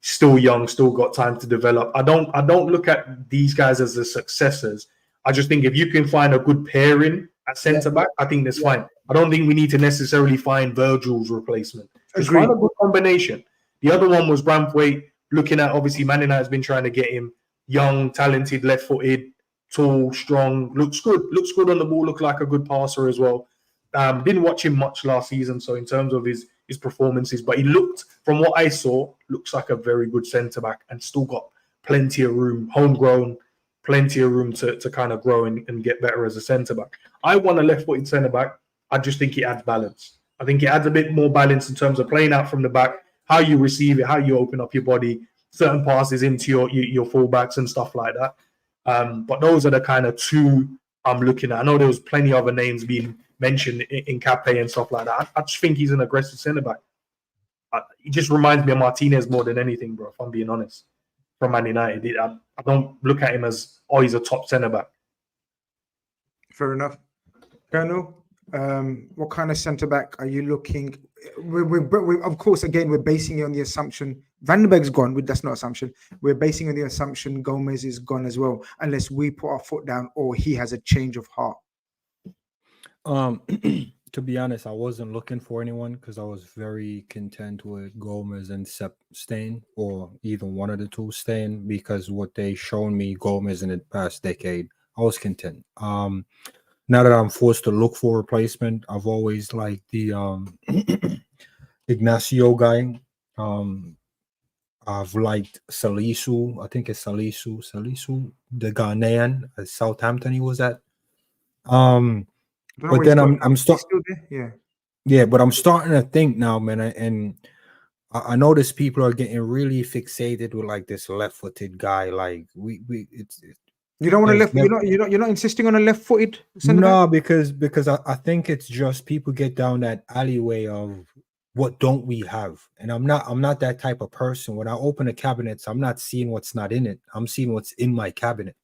Still young, still got time to develop. I don't look at these guys as the successors. I just think if you can find a good pairing at centre-back, I think that's fine. I don't think we need to necessarily find Virgil's replacement. Just find a good combination. The other one was Braithwaite, looking at, obviously, Man United has been trying to get him. Young, talented, left-footed, tall, strong, looks good on the ball, looked like a good passer as well. Didn't watch him much last season, so in terms of his performances, but he looked, from what I saw, looks like a very good centre-back and still got plenty of room, homegrown, plenty of room to kind of grow and get better as a centre-back. I want a left-footed centre-back. I just think it adds balance. I think it adds a bit more balance in terms of playing out from the back, how you receive it, how you open up your body, certain passes into your fullbacks and stuff like that. But those are the kind of 2 I'm looking at. I know there was plenty of other names being mentioned in Cape and stuff like that. I just think he's an aggressive centre-back. He just reminds me of Martinez more than anything, bro, if I'm being honest, from Man United. I don't look at him as, he's a top centre-back. Fair enough. Colonel, what kind of centre-back are you looking? We're, of course, again, we're basing it on the assumption Vandenberg's gone. That's not assumption. We're basing on the assumption Gomez is gone as well, unless we put our foot down or he has a change of heart. To be honest, I wasn't looking for anyone because I was very content with Gomez and Sepp staying, or either one of the 2 staying, because what they shown me Gomez in the past decade, I was content. Now that I'm forced to look for a replacement, I've always liked the Ignacio guy. I've liked Salisu. I think it's Salisu, the Ghanaian at Southampton he was at. But then I'm starting. Yeah, but I'm starting to think now, man, and I notice people are getting really fixated with like this left-footed guy. Like you don't want to you're not insisting on a left-footed center back? No, because I think it's just people get down that alleyway of what don't we have, and I'm not that type of person. When I open the cabinets, I'm not seeing what's not in it. I'm seeing what's in my cabinet.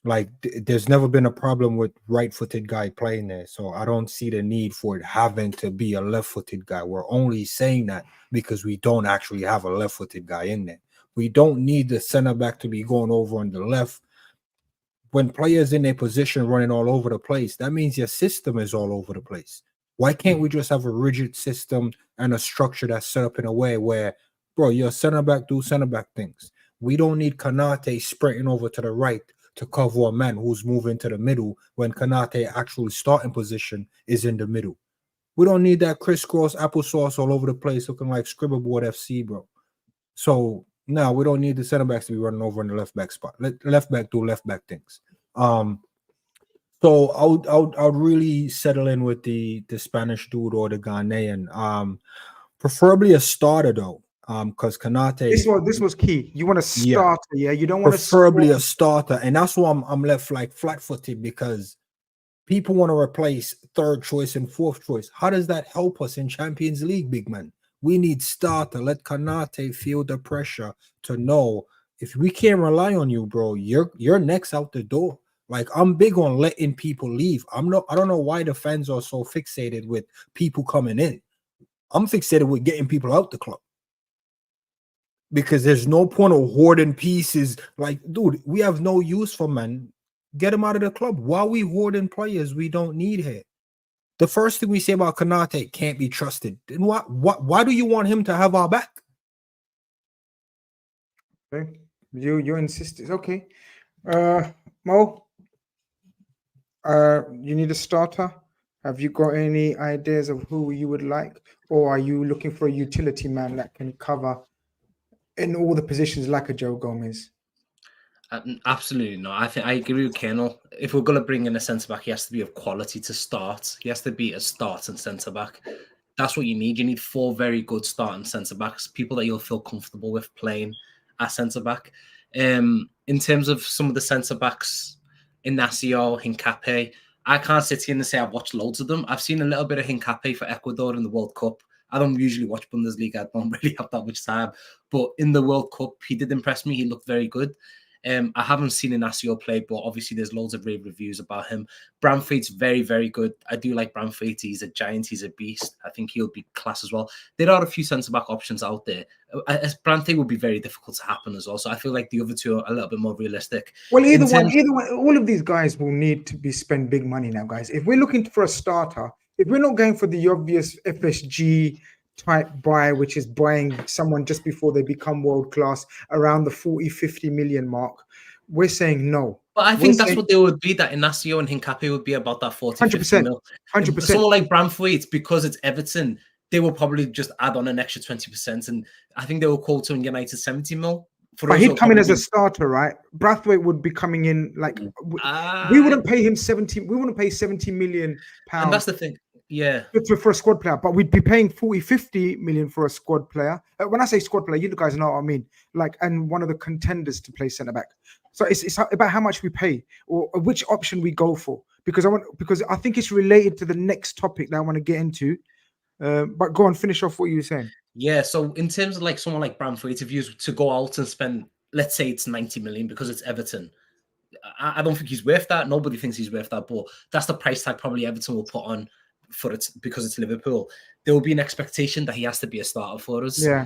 Like there's never been a problem with right-footed guy playing there, so I don't see the need for it having to be a left-footed guy. We're only saying that because we don't actually have a left-footed guy in there. We don't need the center back to be going over on the left. When players in their position running all over the place, that means your system is all over the place. Why can't we just have a rigid system and a structure that's set up in a way where, bro, your center back do center back things. We don't need Konate sprinting over to the right to cover a man who's moving to the middle when Konate actually starting position is in the middle. We don't need that crisscross applesauce all over the place looking like Scribbleboard FC, bro. So no, we don't need the center backs to be running over in the left back spot. Let left back do left back things. So I would really settle in with the Spanish dude or the Ghanaian. Preferably a starter though. Because Konate, this was key. You want a starter, yeah. You don't want preferably a starter, and that's why I'm left like flat-footed, because people want to replace third choice and fourth choice. How does that help us in Champions League, big man? We need starter. Let Konate feel the pressure to know if we can't rely on you, bro, you're next out the door. Like, I'm big on letting people leave. I don't know why the fans are so fixated with people coming in. I'm fixated with getting people out the club. Because there's no point of hoarding pieces. Like, dude, we have no use for, man. Get them out of the club. Why are we hoarding players we don't need here? The first thing we say about Konate, can't be trusted. Then why do you want him to have our back? Okay. You insist. Okay. Mo, you need a starter. Have you got any ideas of who you would like? Or are you looking for a utility man that can cover in all the positions like a Joe Gomez? Absolutely not. I think I agree with Kernel. If we're going to bring in a centre back, he has to be of quality to start. He has to be a starting centre back. That's what you need. You need 4 very good starting centre backs, people that you'll feel comfortable with playing at centre back. In terms of some of the centre backs, Inacio, Hincapié, I can't sit here and say I've watched loads of them. I've seen a little bit of Hincapié for Ecuador in the World Cup. I don't usually watch Bundesliga. I don't really have that much time. But in the World Cup, he did impress me. He looked very good. I haven't seen Inacio play, but obviously there's loads of rave reviews about him. Branthwaite's very, very good. I do like Branthwaite. He's a giant. He's a beast. I think he'll be class as well. There are a few centre-back options out there. Branthwaite will be very difficult to happen as well. So I feel like the other two are a little bit more realistic. Well, either one, all of these guys will need to spend big money now, guys. If we're looking for a starter, if we're not going for the obvious FSG type buy, which is buying someone just before they become world class around the 40-50 million mark, we're saying no. But I think that's what they would be, that Inacio and Hincapié would be about that 40-50 mil. 100%. Someone like Branthwaite, because it's Everton, they will probably just add on an extra 20%. And I think they will quote United 70 mil. But he'd come in as a starter, right? Branthwaite would be coming in like we wouldn't pay him 70. We wouldn't pay 70 million pounds. And that's the thing. Yeah, for a squad player, but we'd be paying 40-50 million for a squad player. When I say squad player, you guys know what I mean. Like, and one of the contenders to play centre back. So it's about how much we pay or which option we go for. Because I think it's related to the next topic that I want to get into. But go on, finish off what you were saying. Yeah. So in terms of like someone like Branthwaite, if you was to go out and spend, let's say it's 90 million because it's Everton, I don't think he's worth that. Nobody thinks he's worth that, but that's the price tag probably Everton will put on for it because it's Liverpool. There will be an expectation that he has to be a starter for us. Yeah.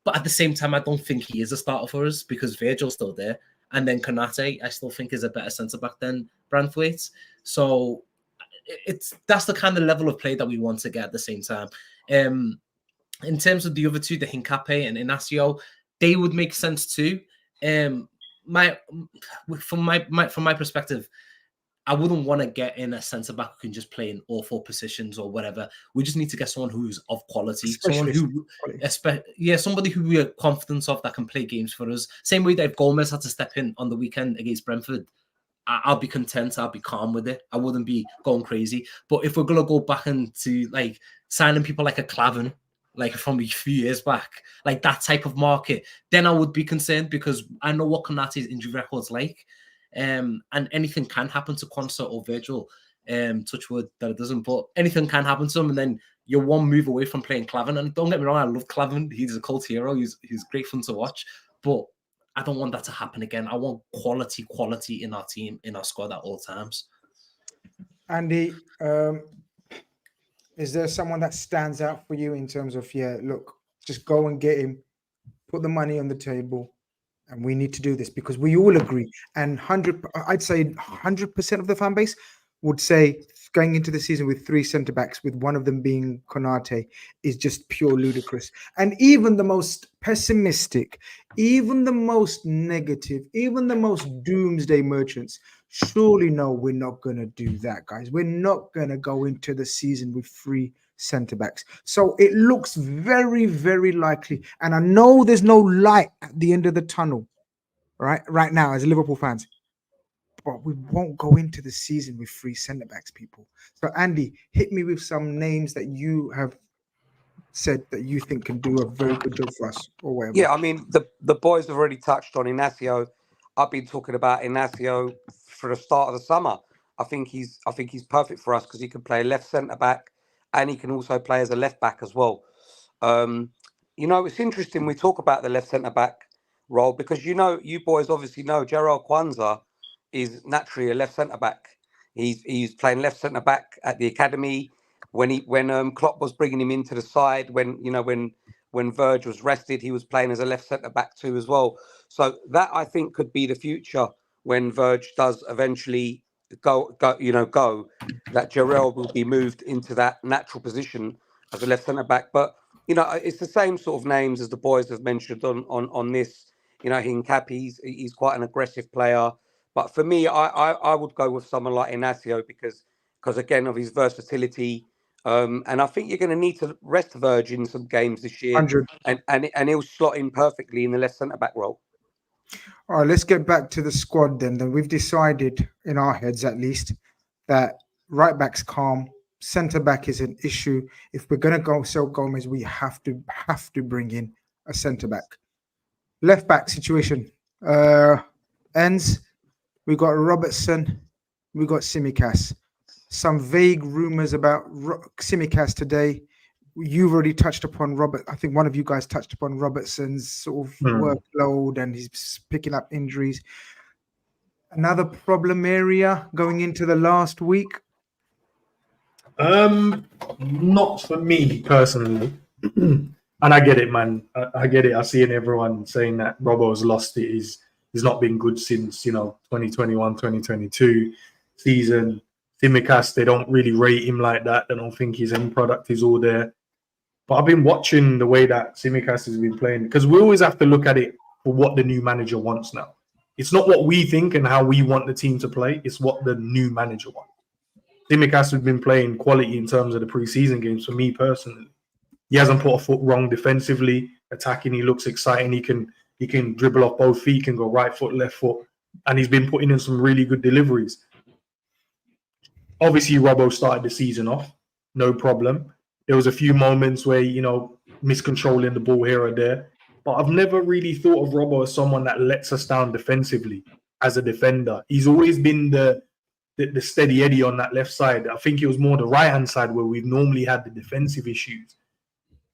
But at the same time, I don't think he is a starter for us because Virgil's still there. And then Konate, I still think is a better centre-back than Branthwaite. So that's the kind of level of play that we want to get at the same time. In terms of the other two, the Hincapié and Inacio, they would make sense too. From my perspective, I wouldn't want to get in a centre back who can just play in all 4 positions or whatever. We just need to get someone who's of quality, somebody who we are confident of that can play games for us. Same way that if Gomez had to step in on the weekend against Brentford, I'll be content. I'll be calm with it. I wouldn't be going crazy. But if we're gonna go back into like signing people like a Klavan, like from a few years back, like that type of market, then I would be concerned because I know what Konate's injury record's like. And anything can happen to Quansah or Virgil. Touch wood that it doesn't, but anything can happen to him, and then you're one move away from playing Klavan. And don't get me wrong, I love Klavan. He's a cult hero. He's great fun to watch, but I don't want that to happen again. I want quality in our team, in our squad at all times. Andy, is there someone that stands out for you in terms of, look, just go and get him, put the money on the table, and we need to do this because we all agree. And I'd say 100% of the fan base would say going into the season with 3 centre backs, with one of them being Konate, is just pure ludicrous. And even the most pessimistic, even the most negative, even the most doomsday merchants surely know we're not going to do that, guys. We're not going to go into the season with 3 centre backs. So it looks very, very likely. And I know there's no light at the end of the tunnel, right now, as Liverpool fans. But we won't go into the season with 3 centre backs, people. So Andy, hit me with some names that you have said that you think can do a very good job for us, or whatever. Yeah, I mean the boys have already touched on Inacio. I've been talking about Inacio for the start of the summer. I think he's perfect for us because he can play left centre back and he can also play as a left back as well. It's interesting we talk about the left centre back role because you boys obviously know Gerald Kwanzaa is naturally a left centre back. He's playing left centre back at the academy. When Klopp was bringing him into the side, when Verge was rested, he was playing as a left centre back too as well. So that I think could be the future when Verge does eventually go. That Gerald will be moved into that natural position as a left centre back. But it's the same sort of names as the boys have mentioned on this. Hincapi, he's quite an aggressive player. But for me, I would go with someone like Inacio because again of his versatility. And I think you're going to need to rest Verge in some games this year, 100. and he'll slot in perfectly in the left centre back role. All right, let's get back to the squad then. Then we've decided, in our heads at least, that right back's calm, centre back is an issue. If we're going to go sell Gomez, we have to bring in a centre back. Left back situation ends. We got Robertson, we got Tsimikas. Some vague rumors about Tsimikas today. You've already touched upon Robert. I think one of you guys touched upon Robertson's sort of workload and he's picking up injuries. Another problem area going into the last week? Not for me personally. And I get it, man. I get it. I see in everyone saying that Robbo's lost it. He's not been good since 2021, 2022 season. Tsimikas, they don't really rate him like that. They don't think his end product is all there. But I've been watching the way that Tsimikas has been playing because we always have to look at it for what the new manager wants now. It's not what we think and how we want the team to play. It's what the new manager wants. Tsimikas has been playing quality in terms of the preseason games for me personally. He hasn't put a foot wrong defensively. Attacking, he looks exciting. He can dribble off both feet, can go right foot, left foot. And he's been putting in some really good deliveries. Obviously, Robbo started the season off, no problem. There was a few moments where, miscontrolling the ball here or there. But I've never really thought of Robbo as someone that lets us down defensively as a defender. He's always been the steady Eddie on that left side. I think it was more the right-hand side where we've normally had the defensive issues.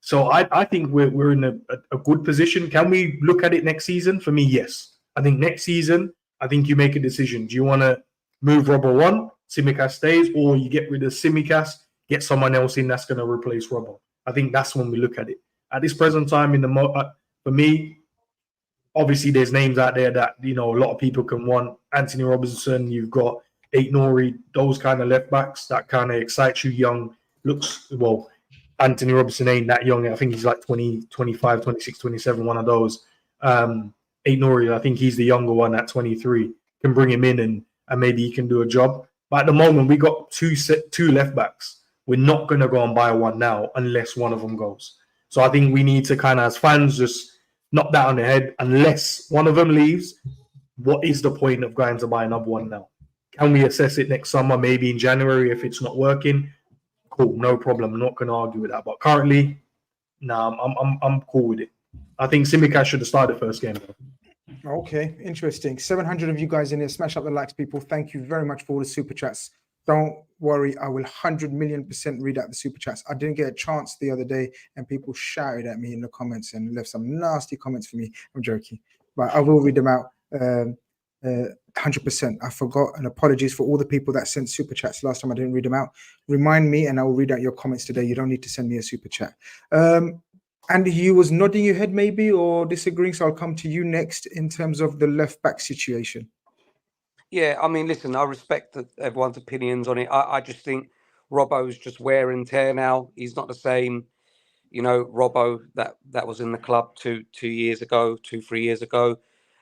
So I think we're in a good position. Can we look at it next season? For me, yes. I think next season, you make a decision. Do you want to move Robbo on, Tsimikas stays, or you get rid of Tsimikas, get someone else in that's going to replace Robbo? I think that's when we look at it. At this present time, for me, obviously there's names out there that a lot of people can want. Anthony Robinson, you've got Aït-Nouri, those kind of left backs that kind of excite you. Young looks well. Anthony Robinson ain't that young. I think he's like 20, 25, 26, 27, one of those. Aït-Nouri, I think he's the younger one at 23. Can bring him in and maybe he can do a job. But at the moment, we got two left backs. We're not going to go and buy one now unless one of them goes. So I think we need to kind of, as fans, just knock that on the head. Unless one of them leaves, what is the point of going to buy another one now? Can we assess it next summer, maybe in January if it's not working? Cool, no problem. I'm not going to argue with that. But currently, I'm cool with it. I think Tsimikas should have started the first game. Okay, interesting. 700 of you guys in here. Smash up the likes, people. Thank you very much for all the super chats. Don't worry, I will 100,000,000% read out the super chats. I didn't get a chance the other day, and people shouted at me in the comments and left some nasty comments for me. I'm joking, but I will read them out 100%. I forgot, and apologies for all the people that sent super chats last time I didn't read them out. Remind me, and I will read out your comments today. You don't need to send me a super chat. Andy, you was nodding your head maybe or disagreeing, so I'll come to you next in terms of the left back situation. Yeah, I mean, listen, I respect everyone's opinions on it. I just think Robbo's just wear and tear now. He's not the same, Robbo that was in the club 2 years ago, 3 years ago.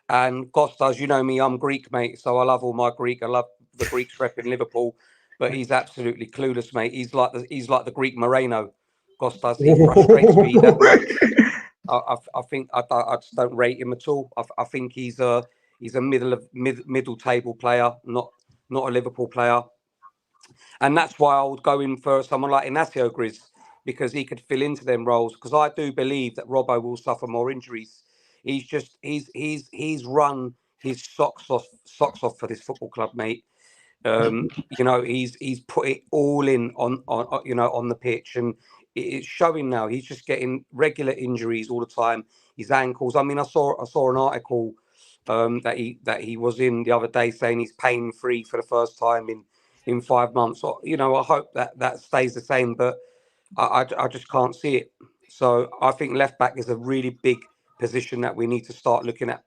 And Kostas, you know me, I'm Greek, mate, so I love all my Greek. I love the Greeks repping Liverpool, but he's absolutely clueless, mate. He's like the Greek Moreno. Kostas, he frustrates me that much. I think I just don't rate him at all. I think he's a middle table player, not a Liverpool player, and that's why I would go in for someone like Inacio Grizz, because he could fill into them roles. Because I do believe that Robbo will suffer more injuries. He's run his socks off for this football club, mate. He's put it all in on the pitch, and it's showing now. He's just getting regular injuries all the time. His ankles. I mean, I saw an article that he was in the other day saying he's pain free for the first time in 5 months. So, I hope that stays the same, but I just can't see it. So I think left back is a really big position that we need to start looking at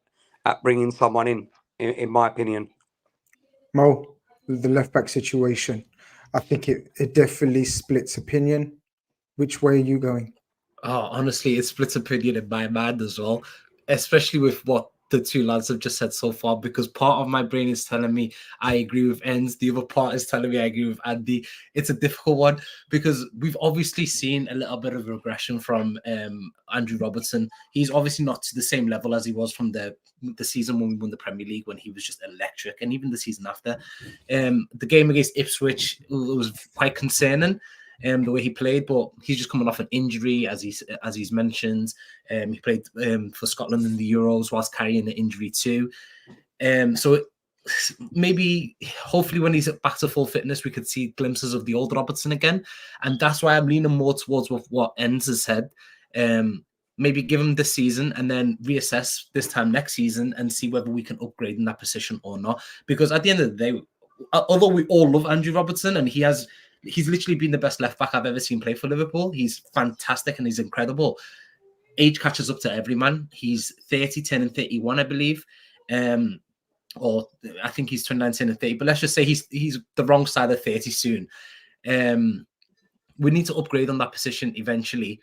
bringing someone in my opinion. Mo, the left back situation, I think it definitely splits opinion. Which way are you going? Oh, honestly, it splits opinion in my mind as well, especially with what the two lads have just said so far, because part of my brain is telling me I agree with Enz, the other part is telling me I agree with Andy. It's a difficult one because we've obviously seen a little bit of regression from Andrew Robertson. He's obviously not to the same level as he was from the season when we won the Premier League, when he was just electric, and even the season after. The game against Ipswich was quite concerning. The way he played, but he's just coming off an injury, as he's mentioned. He played for Scotland in the Euros whilst carrying an injury too. So maybe, hopefully, when he's back to full fitness, we could see glimpses of the old Robertson again, and that's why I'm leaning more towards what Enz has said. Maybe give him this season and then reassess this time next season and see whether we can upgrade in that position or not. Because at the end of the day, although we all love Andrew Robertson and he's literally been the best left back I've ever seen play for Liverpool. He's fantastic and he's incredible. Age catches up to every man. He's 30, 10 and 31, I believe. Or I think he's 29, 10 and 30. But let's just say he's the wrong side of 30 soon. We need to upgrade on that position eventually.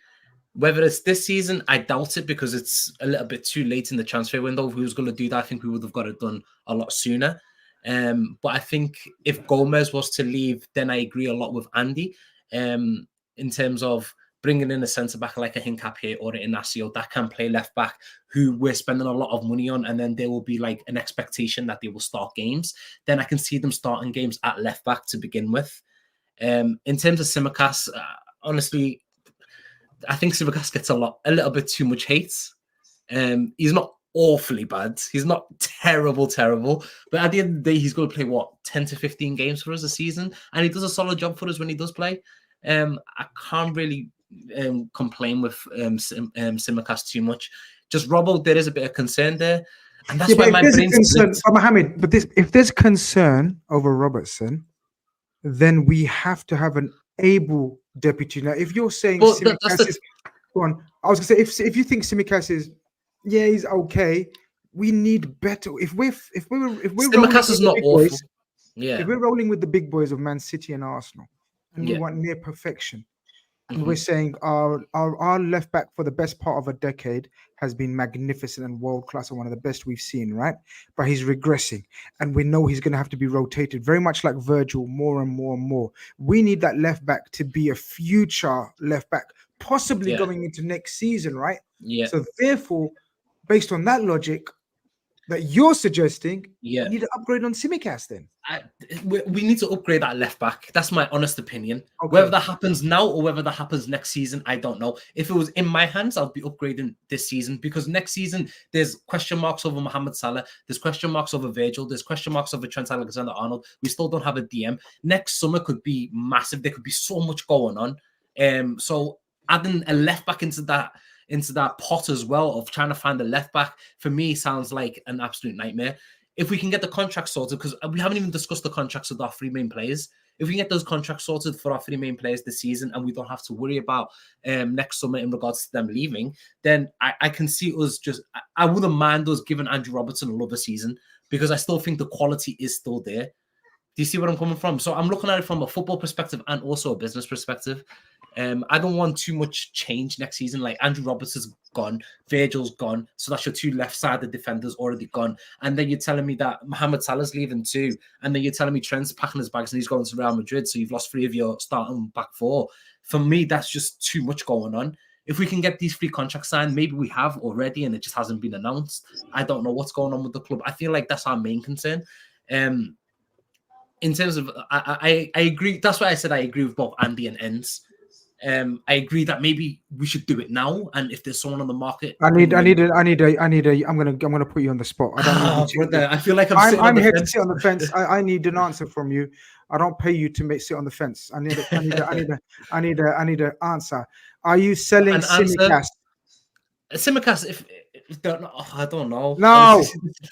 Whether it's this season, I doubt it because it's a little bit too late in the transfer window. If we was going to do that, I think we would have got it done a lot sooner. But I think if Gomez was to leave, then I agree a lot with Andy in terms of bringing in a centre-back like a Hincapié or an Inacio that can play left-back, who we're spending a lot of money on, and then there will be like an expectation that they will start games. Then I can see them starting games at left-back to begin with. In terms of Tsimikas, honestly, I think Tsimikas gets a little bit too much hate. He's not awfully bad. He's not terrible. But at the end of the day, he's going to play, 10 to 15 games for us a season? And he does a solid job for us when he does play. I can't really complain with Tsimikas too much. Just Robbo, there is a bit of concern there. And that's why my brain's split. Mohammed, but if there's concern over Robertson, then we have to have an able deputy. Now, if you're saying Tsimikas is... Go on. I was going to say, if you think Tsimikas is... Yeah, he's okay. We need better. If we're Tsimikas is not awful. Boys, if we're rolling with the big boys of Man City and Arsenal, and we want near perfection, and we're saying our left back for the best part of a decade has been magnificent and world class and one of the best we've seen, right? But he's regressing, and we know he's going to have to be rotated, very much like Virgil, more and more and more. We need that left back to be a future left back, possibly going into next season, right? Yeah. So therefore, based on that logic that you're suggesting, we need to upgrade on Tsimikas then. We need to upgrade that left back. That's my honest opinion. Okay. Whether that happens now or whether that happens next season, I don't know. If it was in my hands, I'll be upgrading this season, because next season there's question marks over Mohamed Salah, there's question marks over Virgil, there's question marks over Trent Alexander-Arnold. We still don't have a DM. Next summer could be massive. There could be so much going on. So adding a left back into that pot as well of trying to find a left back, for me, sounds like an absolute nightmare. If we can get the contract sorted, because we haven't even discussed the contracts with our three main players. If we can get those contracts sorted for our 3 main players this season, and we don't have to worry about next summer in regards to them leaving, then I can see us I wouldn't mind us giving Andrew Robertson another season, because I still think the quality is still there. Do you see where I'm coming from? So I'm looking at it from a football perspective and also a business perspective. I don't want too much change next season. Like, Andrew Robertson's gone, Virgil's gone, so that's your 2 left-sided defenders already gone. And then you're telling me that Mohamed Salah's leaving too, and then you're telling me Trent's packing his bags and he's going to Real Madrid, so you've lost 3 of your starting back 4. For me, that's just too much going on. If we can get these 3 contracts signed, maybe we have already and it just hasn't been announced. I don't know what's going on with the club. I feel like that's our main concern. In terms of, I agree. That's why I said I agree with both Andy and Enz. I agree that maybe we should do it now. And if there's someone on the market, I'm gonna put you on the spot. I feel like I'm here to sit on the fence. I need an answer from you. I don't pay you to sit on the fence. I need an answer. Are you selling Tsimikas? Tsimikas, I don't know. No,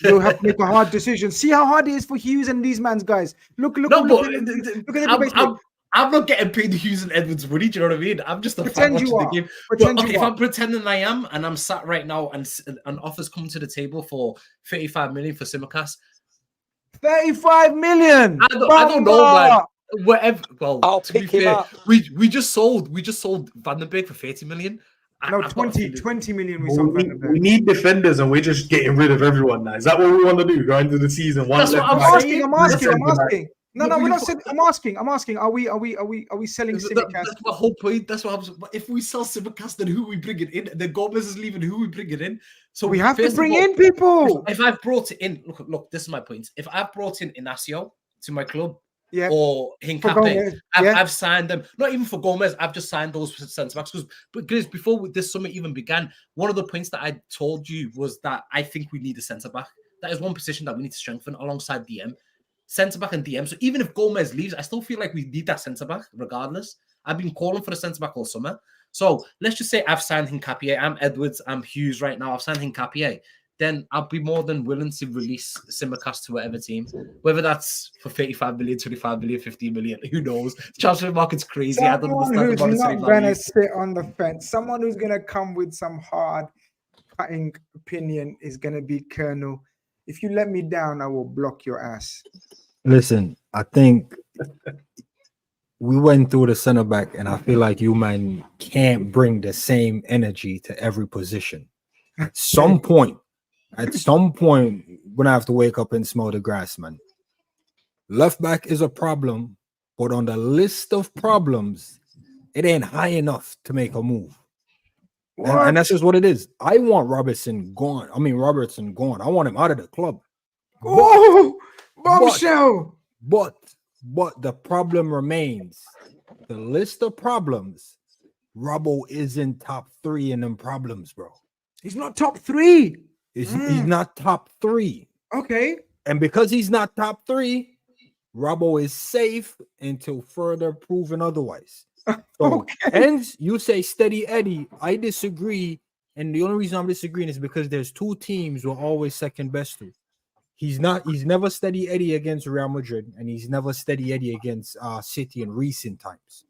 you have to make a hard decision. See how hard it is for Hughes and these man's guys. Look at the I'm not getting paid Hughes and Edwards money. Do you know what I mean? I'm just a fan watching the game. If I'm pretending I am, and I'm sat right now, and an offer's come to the table for 35 million for Tsimikas. 35 million. I don't know, man. Whatever. Well, I'll to be pick him fair, up. we just sold Vandenberg for 30 million. No, 20 million. We need defenders, and we're just getting rid of everyone now. Is that what we want to do? Go into the season one. That's what I'm asking. No, we're not saying. I'm asking. Are we selling Tsimikas? That's my whole point. That's what I'm. If we sell Tsimikas, then who we bringing in? Then Gomez is leaving. Who we bringing in? So we have to bring in people. If I've brought it in, look. This is my point. If I've brought in Inacio to my club, yeah, or Hincapié, I've signed them. Not even for Gomez. I've just signed those centre backs because before this summer even began, one of the points that I told you was that I think we need a centre back. That is one position that we need to strengthen alongside DM. Centre back and DM. So even if Gomez leaves, I still feel like we need that centre back regardless. I've been calling for the centre back all summer. So let's just say I've signed Hincapié. I'm Edwards. I'm Hughes right now. I've signed Hincapié. Then I'll be more than willing to release Tsimikas to whatever team, whether that's for 35 million, 25 million, 15 million. Who knows? The transfer market's crazy. Someone I don't understand who's not going to sit on the fence. Someone who's going to come with some hard cutting opinion is going to be Colonel. If you let me down, I will block your ass. Listen, I think we went through the center back, and I feel like you man can't bring the same energy to every position. At some point, we're gonna have to wake up and smell the grass, man. Left back is a problem, but on the list of problems, it ain't high enough to make a move. And that's just what it is. I want Robertson gone. I want him out of the club. Oh, bombshell. But the problem remains. The list of problems, Robbo isn't top 3 in them problems, bro. He's not top 3. He's not top 3. Okay. And because he's not top 3, Robbo is safe until further proven otherwise. So, okay. And you say steady Eddie. I disagree. And the only reason I'm disagreeing is because there's 2 teams we're always second best to. He's never steady Eddie against Real Madrid, and he's never steady Eddie against City in recent times.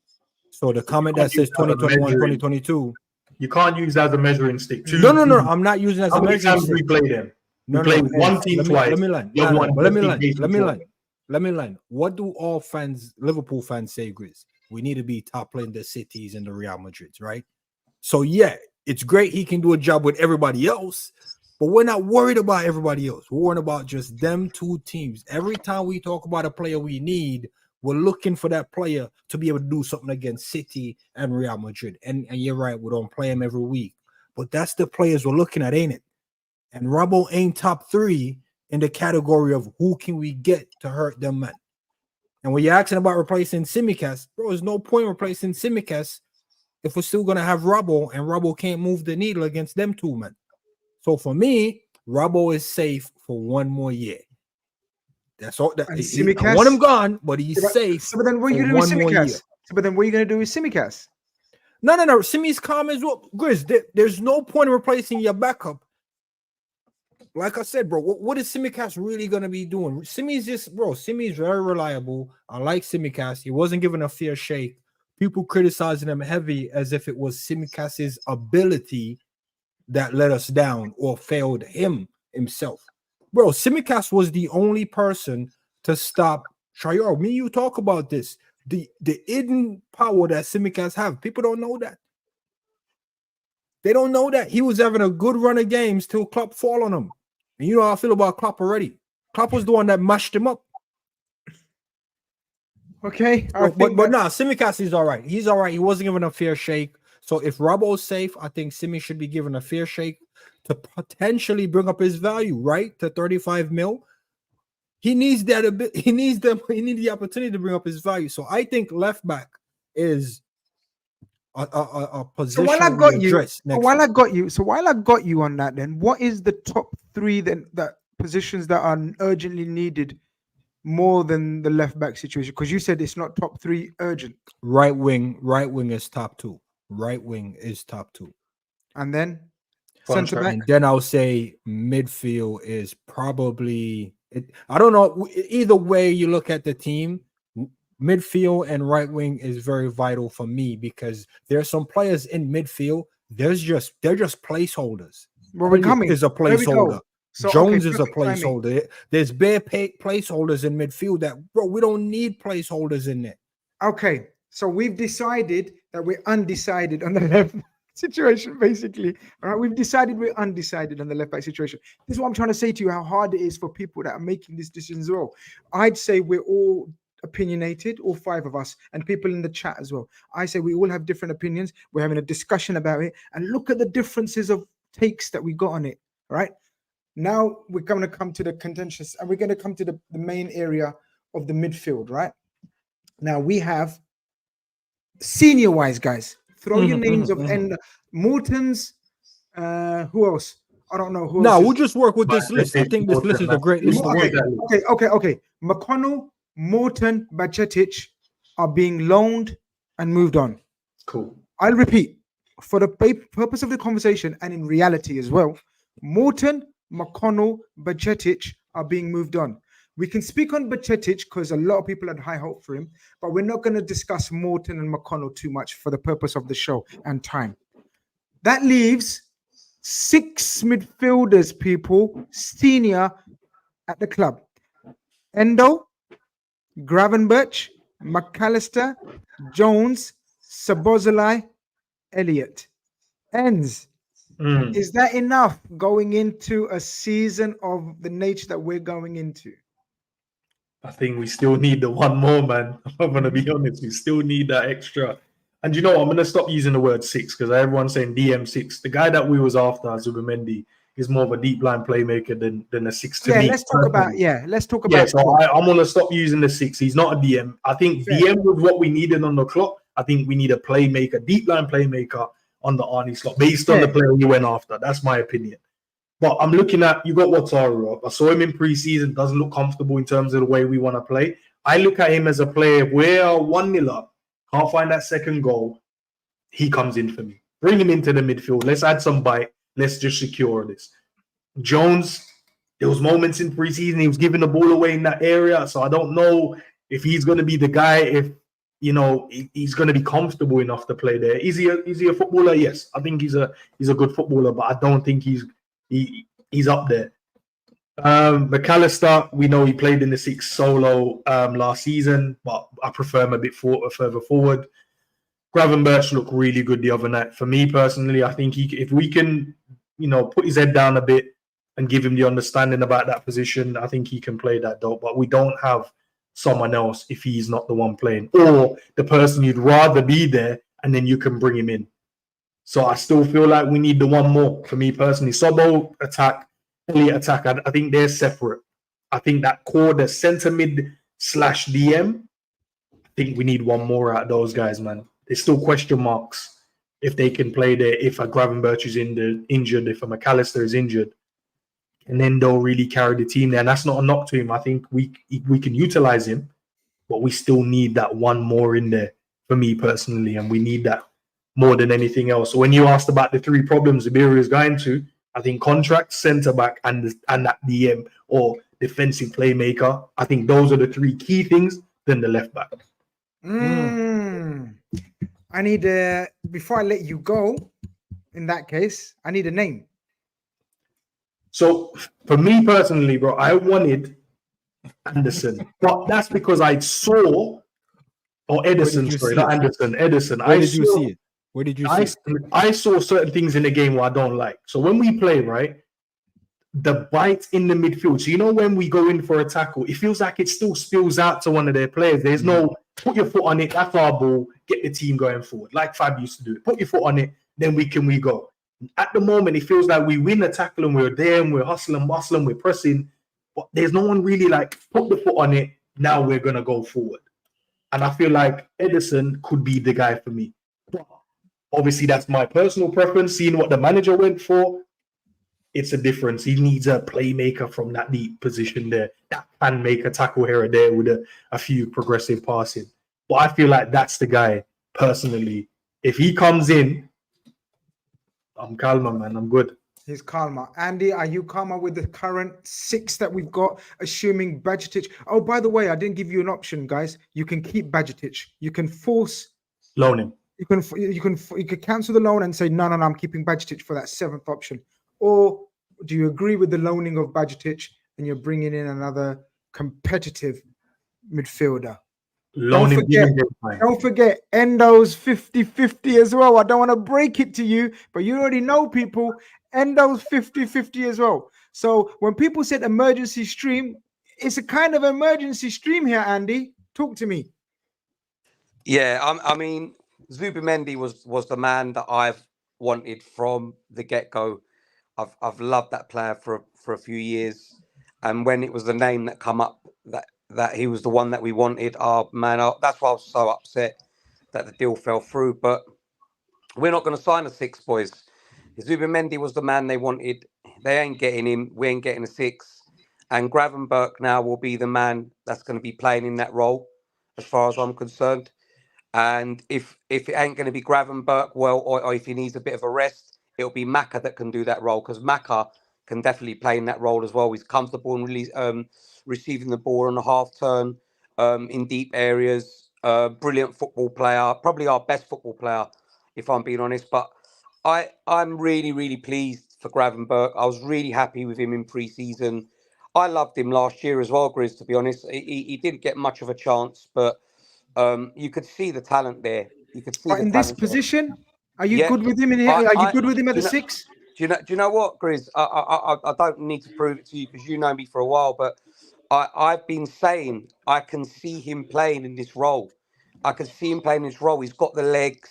So the comment that says 2021, 2022. You can't use that as a measuring stick. No. I'm not using it as a measuring stick. We played him. We played one team twice. Let me line. What do all fans, Liverpool fans, say, Grizz? We need to be toppling the Cities and the Real Madrids, right? So yeah, it's great he can do a job with everybody else, but we're not worried about everybody else. We're worried about just them 2 teams. Every time we talk about a player we need, we're looking for that player to be able to do something against City and Real Madrid. And you're right, we don't play them every week. But that's the players we're looking at, ain't it? And Robbo ain't top 3 in the category of who can we get to hurt them, man. And when you're asking about replacing Tsimikas, bro, there's no point replacing Tsimikas if we're still going to have Robbo, and Robbo can't move the needle against them 2, man. So for me, Robbo is safe for 1 more year. That's all. I want him gone, but he's safe. So, but then what are you going to do with Tsimikas? What are you going to do with Tsimikas? No. Simi's calm as well. Grizz, there's no point in replacing your backup like I said, bro, what is Tsimikas really gonna be doing? Simi's very reliable. I like Tsimikas. He wasn't given a fair shake. People criticizing him heavy as if it was Tsimikas's ability that let us down or failed himself. Bro, Tsimikas was the only person to stop Traore. Me and you talk about this. The hidden power that Tsimikas have. People don't know that. They don't know that. He was having a good run of games till Klopp fall on him. And you know how I feel about Klopp already. Klopp was the one that mashed him up. Okay. But nah, Tsimikas is all right. He's all right. He wasn't given a fair shake. So if Robbo's safe, I think Simi should be given a fair shake to potentially bring up his value, right? To 35 mil. He needs that a bit. He needs the opportunity to bring up his value. So I think left back is a position. So while I got you on that, then what is the top three then that positions that are urgently needed more than the left back situation? Because you said it's not top three urgent. Right wing is top two. Right wing is top two. And then centre back. And then I'll say midfield is probably I don't know. Either way you look at the team, midfield and right wing is very vital for me because there's some players in midfield. They're just placeholders. Well, we're coming. Is a placeholder. So, Jones is a placeholder. There's bare placeholders in midfield that, bro, we don't need placeholders in there. Okay, so we've decided that we're undecided on the left situation, basically. All right, we've decided we're undecided on the left back situation. This is what I'm trying to say to you, how hard it is for people that are making these decisions as well. I'd say we're all opinionated, all five of us, and people in the chat as well. I say we all have different opinions. We're having a discussion about it, and look at the differences of takes that we got on it. All right. Now we're going to come to the contentious, and we're going to come to the main area of the midfield, right? Now we have senior-wise, guys. Throw your names of and Morton's. Who else? I don't know who. No, else we'll just work with this list. I think this list is a great list. Okay. McConnell, Morton, Bajcetic are being loaned and moved on. Cool. I'll repeat for the purpose of the conversation and in reality as well. Morton, McConnell, Bajcetic are being moved on. We can speak on Bajcetic because a lot of people had high hope for him, but we're not going to discuss Morton and McConnell too much for the purpose of the show and time. That leaves 6 midfielders, people, senior at the club. Endo, Gravenberch, McAllister, Jones, Sabozalai, Elliott. Ends. Is that enough going into a season of the nature that we're going into? I think we still need the one more, man. I'm going to be honest. We still need that extra. And you know what? I'm going to stop using the word 6 because everyone's saying DM6. The guy that we was after, Zubimendi, is more of a deep line playmaker than a 6 to me. Let's talk about. So I'm going to stop using the 6. He's not a DM. I think DM was what we needed on the clock. I think we need a playmaker, deep line playmaker on the Arnie slot based on the player we went after. That's my opinion. But I'm looking at, you got Wataru up. I saw him in preseason, doesn't look comfortable in terms of the way we want to play. I look at him as a player, we're 1-0 up, can't find that second goal. He comes in for me. Bring him into the midfield. Let's add some bite. Let's just secure this. Jones, there was moments in preseason, he was giving the ball away in that area. So I don't know if he's going to be the guy, if, you know, he's going to be comfortable enough to play there. Is he a footballer? Yes. I think he's a good footballer, but I don't think he's up there. McAllister, we know he played in the 6 solo last season, but I prefer him a bit further forward. Gravenberch looked really good the other night. For me personally, I think if we can, you know, put his head down a bit and give him the understanding about that position, I think he can play that dope. But we don't have someone else if he's not the one playing, or the person you'd rather be there, and then you can bring him in. So I still feel like we need the one more. For me personally, Sobo attack, Elliott attack, I think they're separate. I think that core, the centre mid / DM, I think we need one more out of those guys, man. There's still question marks if they can play there, if a Gravenberch is injured, if a McAllister is injured. And then they'll really carry the team there. And that's not a knock to him. I think we can utilize him, but we still need that one more in there for me personally. And we need that more than anything else. So when you asked about the 3 problems Iberia is going to, I think contract, centre back, and that DM or defensive playmaker. I think those are the three key things. Then the left back. I need before I let you go. In that case, I need a name. So for me personally, bro, I wanted Anderson, but that's because I saw, or Edison, sorry, not Anderson, Edison. Where did you see it? Where did you see it? I saw certain things in the game where I don't like. So when we play, right, the bite in the midfield. So you know when we go in for a tackle, it feels like it still spills out to one of their players. There's no put your foot on it, that's our ball, get the team going forward, like Fab used to do it. Put your foot on it, then we go. At the moment, it feels like we win a tackle and we're there and we're hustling, bustling, we're pressing, but there's no one really like put the foot on it. Now we're gonna go forward, and I feel like Edison could be the guy for me. But obviously, that's my personal preference. Seeing what the manager went for, it's a difference. He needs a playmaker from that deep position there that can make a tackle here or there with a few progressive passing. But I feel like that's the guy personally. If he comes in, I'm calmer, man. I'm good. He's calmer. Andy, are you calmer with the current 6 that we've got, assuming Bajcetic? Oh, by the way, I didn't give you an option, guys. You can keep Bajcetic. You can force loan him. You can cancel the loan and say no, I'm keeping Bajcetic for that 7th option. Or do you agree with the loaning of Bajcetic and you're bringing in another competitive midfielder? Don't forget, Endo's 50-50 as well. I don't want to break it to you, but you already know, people, Endo's 50-50 as well. So when people said emergency stream, it's a kind of emergency stream here, Andy. Talk to me. Yeah, I mean, Zubimendi was the man that I've wanted from the get-go. I've loved that player for a few years. And when it was the name that come up, that he was the one that we wanted, that's why I was so upset that the deal fell through. But we're not going to sign a 6, boys. Zubimendi was the man they wanted. They ain't getting him. We ain't getting a 6. And Gravenberg now will be the man that's going to be playing in that role, as far as I'm concerned. And if it ain't going to be Gravenberg, well, or if he needs a bit of a rest, it'll be Maka that can do that role, because Maka can definitely play in that role as well. He's comfortable in receiving the ball on the half turn, in deep areas. Brilliant football player, probably our best football player, if I'm being honest. But I'm really, really pleased for Gravenberg. I was really happy with him in pre-season. I loved him last year as well, Grizz, to be honest. He didn't get much of a chance, but you could see the talent there. You could see. But in this position, are you good with him in here? Are you good with him at the 6? Do you know what, Grizz? I don't need to prove it to you because you know me for a while, but I've been saying I can see him playing in this role. I can see him playing in this role. He's got the legs,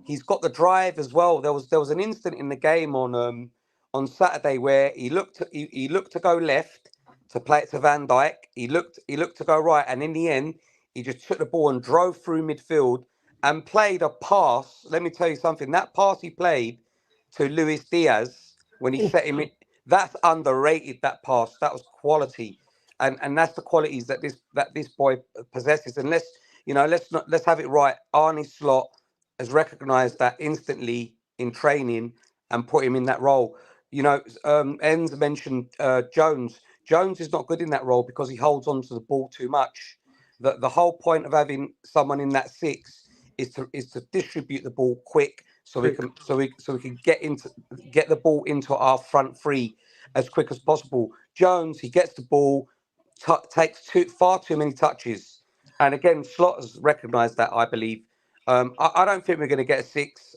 he's got the drive as well. There was an instant in the game on Saturday where he looked to go left to play it to Van Dijk. He looked to go right, and in the end, he just took the ball and drove through midfield and played a pass. Let me tell you something. That pass he played to Luis Diaz when he set him in, that's underrated. That pass, that was quality, and that's the qualities that this boy possesses. And let's have it right. Arne Slot has recognised that instantly in training and put him in that role. You know, Enz mentioned Jones. Jones is not good in that role because he holds on to the ball too much. The whole point of having someone in that 6 is to distribute the ball quick, so we can get the ball into our front 3 as quick as possible. Jones, he gets the ball, takes far too many touches, and again, Slot has recognised that, I believe. I don't think we're going to get a 6.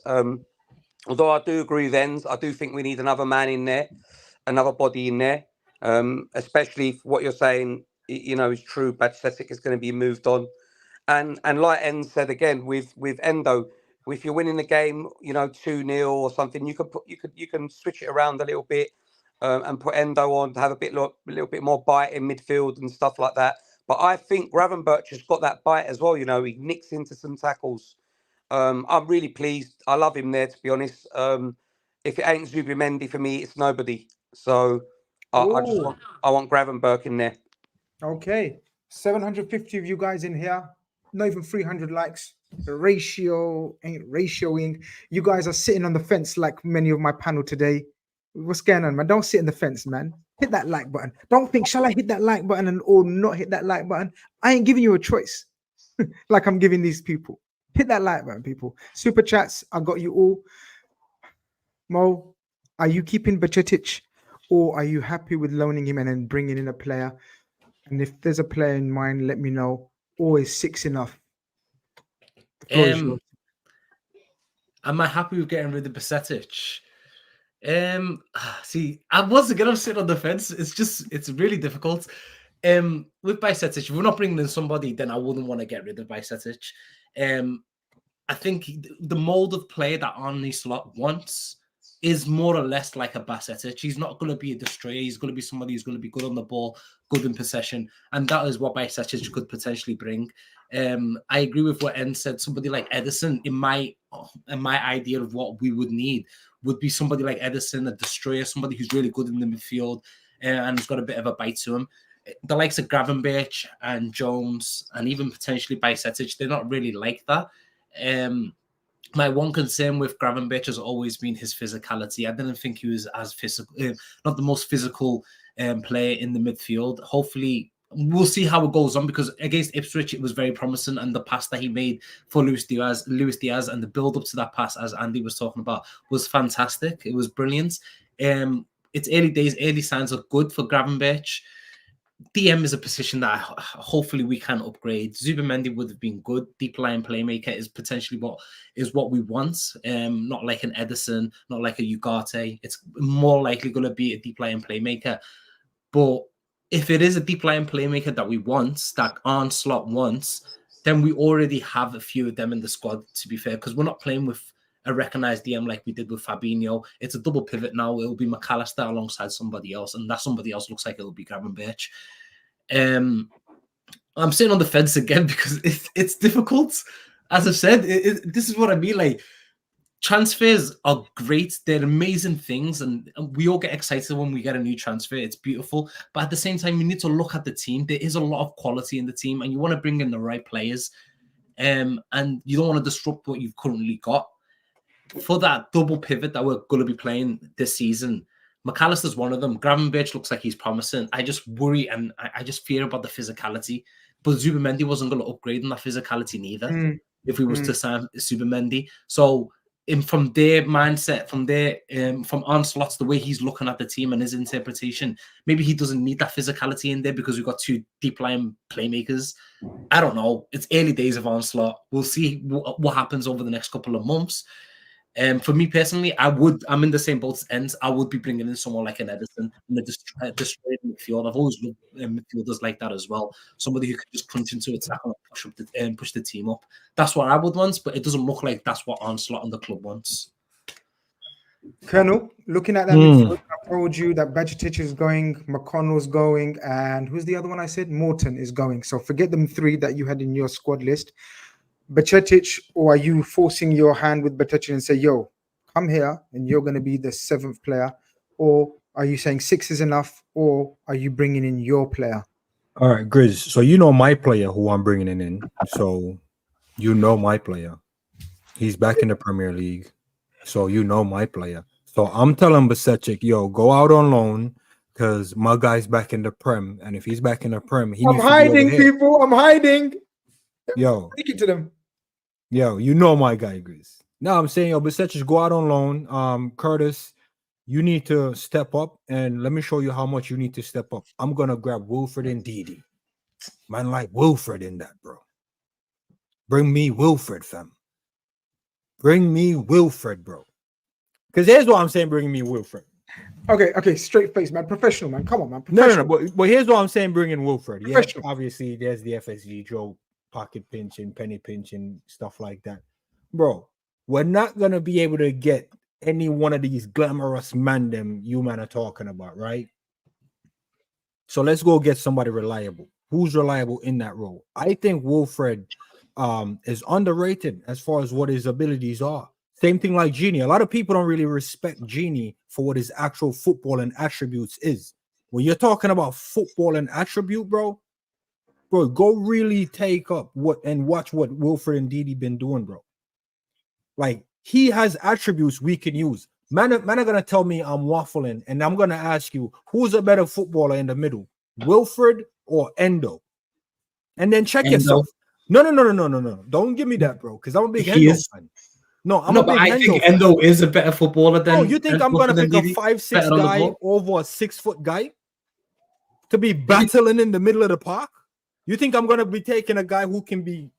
Although I do agree with Enz, I do think we need another man in there, another body in there, especially if what you're saying, you know, is true. Bajcetic is going to be moved on, and like Enz said again with Endo, if you're winning the game, you know, 2-0 or something, you can switch it around a little bit and put Endo on to have a little bit more bite in midfield and stuff like that. But I think Gravenberch has got that bite as well. You know, he nicks into some tackles. I'm really pleased. I love him there, to be honest. If it ain't Zubimendi for me, it's nobody. So I want Gravenberch in there. Okay, 750 of you guys in here. Not even 300 likes. The ratio ain't ratioing. You guys are sitting on the fence like many of my panel today. What's going on, man? Don't sit in the fence, man. Hit that like button. Don't think, shall I hit that like button and or not hit that like button? I ain't giving you a choice like I'm giving these people. Hit that like button, people. Super chats, I got you all. Mo, are you keeping Bajcetic or are you happy with loaning him and then bringing in a player? And if there's a player in mind, let me know. Or is 6 enough? The floor is yours. Am I happy with getting rid of Bajcetic? See, I was gonna sit on the fence. It's really difficult. With Bajcetic, if we're not bringing in somebody, then I wouldn't want to get rid of Bajcetic. I think the mold of player that Arne Slot wants is more or less like a Bajcetic. He's not going to be a destroyer. He's going to be somebody who's going to be good on the ball, good in possession, and that is what Bajcetic could potentially bring. I agree with what En said. Somebody like Edison, in my idea of what we would need, would be somebody like Edison, a destroyer, somebody who's really good in the midfield and has got a bit of a bite to him. The likes of Gravenberch and Jones and even potentially Bajcetic, they're not really like that. My one concern with Gravenberch has always been his physicality. I didn't think he was as physical, not the most physical player in the midfield. Hopefully, we'll see how it goes on, because against Ipswich, it was very promising. And the pass that he made for Luis Diaz and the build up to that pass, as Andy was talking about, was fantastic. It was brilliant. It's early days, early signs are good for Gravenberch. DM is a position that hopefully we can upgrade. Zubimendi would have been good. Deep line playmaker is potentially what we want. Not like an Edison, not like a Ugarte. It's more likely going to be a deep line playmaker. But if it is a deep line playmaker that we want, that Arne Slot wants, then we already have a few of them in the squad, to be fair, because we're not playing with a recognised DM like we did with Fabinho. It's a double pivot now. It'll be McAllister alongside somebody else, and that somebody else looks like it'll be Gravenberch. I'm sitting on the fence again because it's difficult. As I've said, this is what I mean. Like, transfers are great. They're amazing things, and we all get excited when we get a new transfer. It's beautiful. But at the same time, we need to look at the team. There is a lot of quality in the team, and you want to bring in the right players. And you don't want to disrupt what you've currently got. For that double pivot that we're going to be playing this season, McAllister's one of them. Gravenberch looks like he's promising. I just worry and I just fear about the physicality. But Zubimendi wasn't going to upgrade on that physicality neither if we was to sign Zubimendi. So from their mindset, from Arne Slot's, the way he's looking at the team and his interpretation, maybe he doesn't need that physicality in there because we've got two deep line playmakers. I don't know. It's early days of Arne Slot. We'll see what happens over the next couple of months. For me personally, I'm in the same boat as Ends. I would be bringing in someone like an Edison in the destroyed midfield. I've always loved midfielders like that as well. Somebody who could just punch into attack and push the team up. That's what I would want, but it doesn't look like that's what Arne Slot and the club wants. Colonel, looking at that midfield, I told you that Bajcetic is going, McConnell's going, and who's the other one I said? Morton is going. So forget them three that you had in your squad list. Bajcetic, or are you forcing your hand with Bajcetic and say, yo, come here and you're going to be the 7th player? Or are you saying 6 is enough? Or are you bringing in your player? All right, Grizz. So you know my player who I'm bringing in. So you know my player. He's back in the Premier League. So you know my player. So I'm telling Bajcetic, yo, go out on loan because my guy's back in the Prem. And if he's back in the Prem, he needs to be over here. People. I'm hiding. Yo. Take it to them. Yo, you know my guy, Grizz. No, I'm saying, yo, Bajcetic, go out on loan. Curtis, you need to step up, and let me show you how much you need to step up. I'm gonna grab Wilfred and Didi. Man, like Wilfred in that, bro. Bring me Wilfred, fam. Bring me Wilfred, bro. Because here's what I'm saying, bringing me Wilfred. Okay, straight face, man. Professional, man. Come on, man. No. But here's what I'm saying, bringing Wilfred. Yeah, obviously, there's the FSG joke. Pocket pinching, penny pinching, stuff like that. Bro, we're not going to be able to get any one of these glamorous man them you man are talking about, right? So let's go get somebody reliable. Who's reliable in that role? I think Wilfred is underrated as far as what his abilities are. Same thing like Genie. A lot of people don't really respect Genie for what his actual football and attributes is. When you're talking about football and attribute, bro, go really take up and watch what Wilfred and Didi been doing, bro. Like, he has attributes we can use. Man are gonna tell me I'm waffling, and I'm gonna ask you who's a better footballer in the middle, Wilfred or Endo? And then check Endo. yourself. No. Don't give me that, bro, because I'm a big He Endo is. fan. No, I'm No, a big but I Endo think fan. Endo is a better footballer than. Oh, you think I'm gonna pick a 5'6" better on the guy ball? over a 6-foot guy to be battling in the middle of the park? You think I'm gonna be taking a guy who can be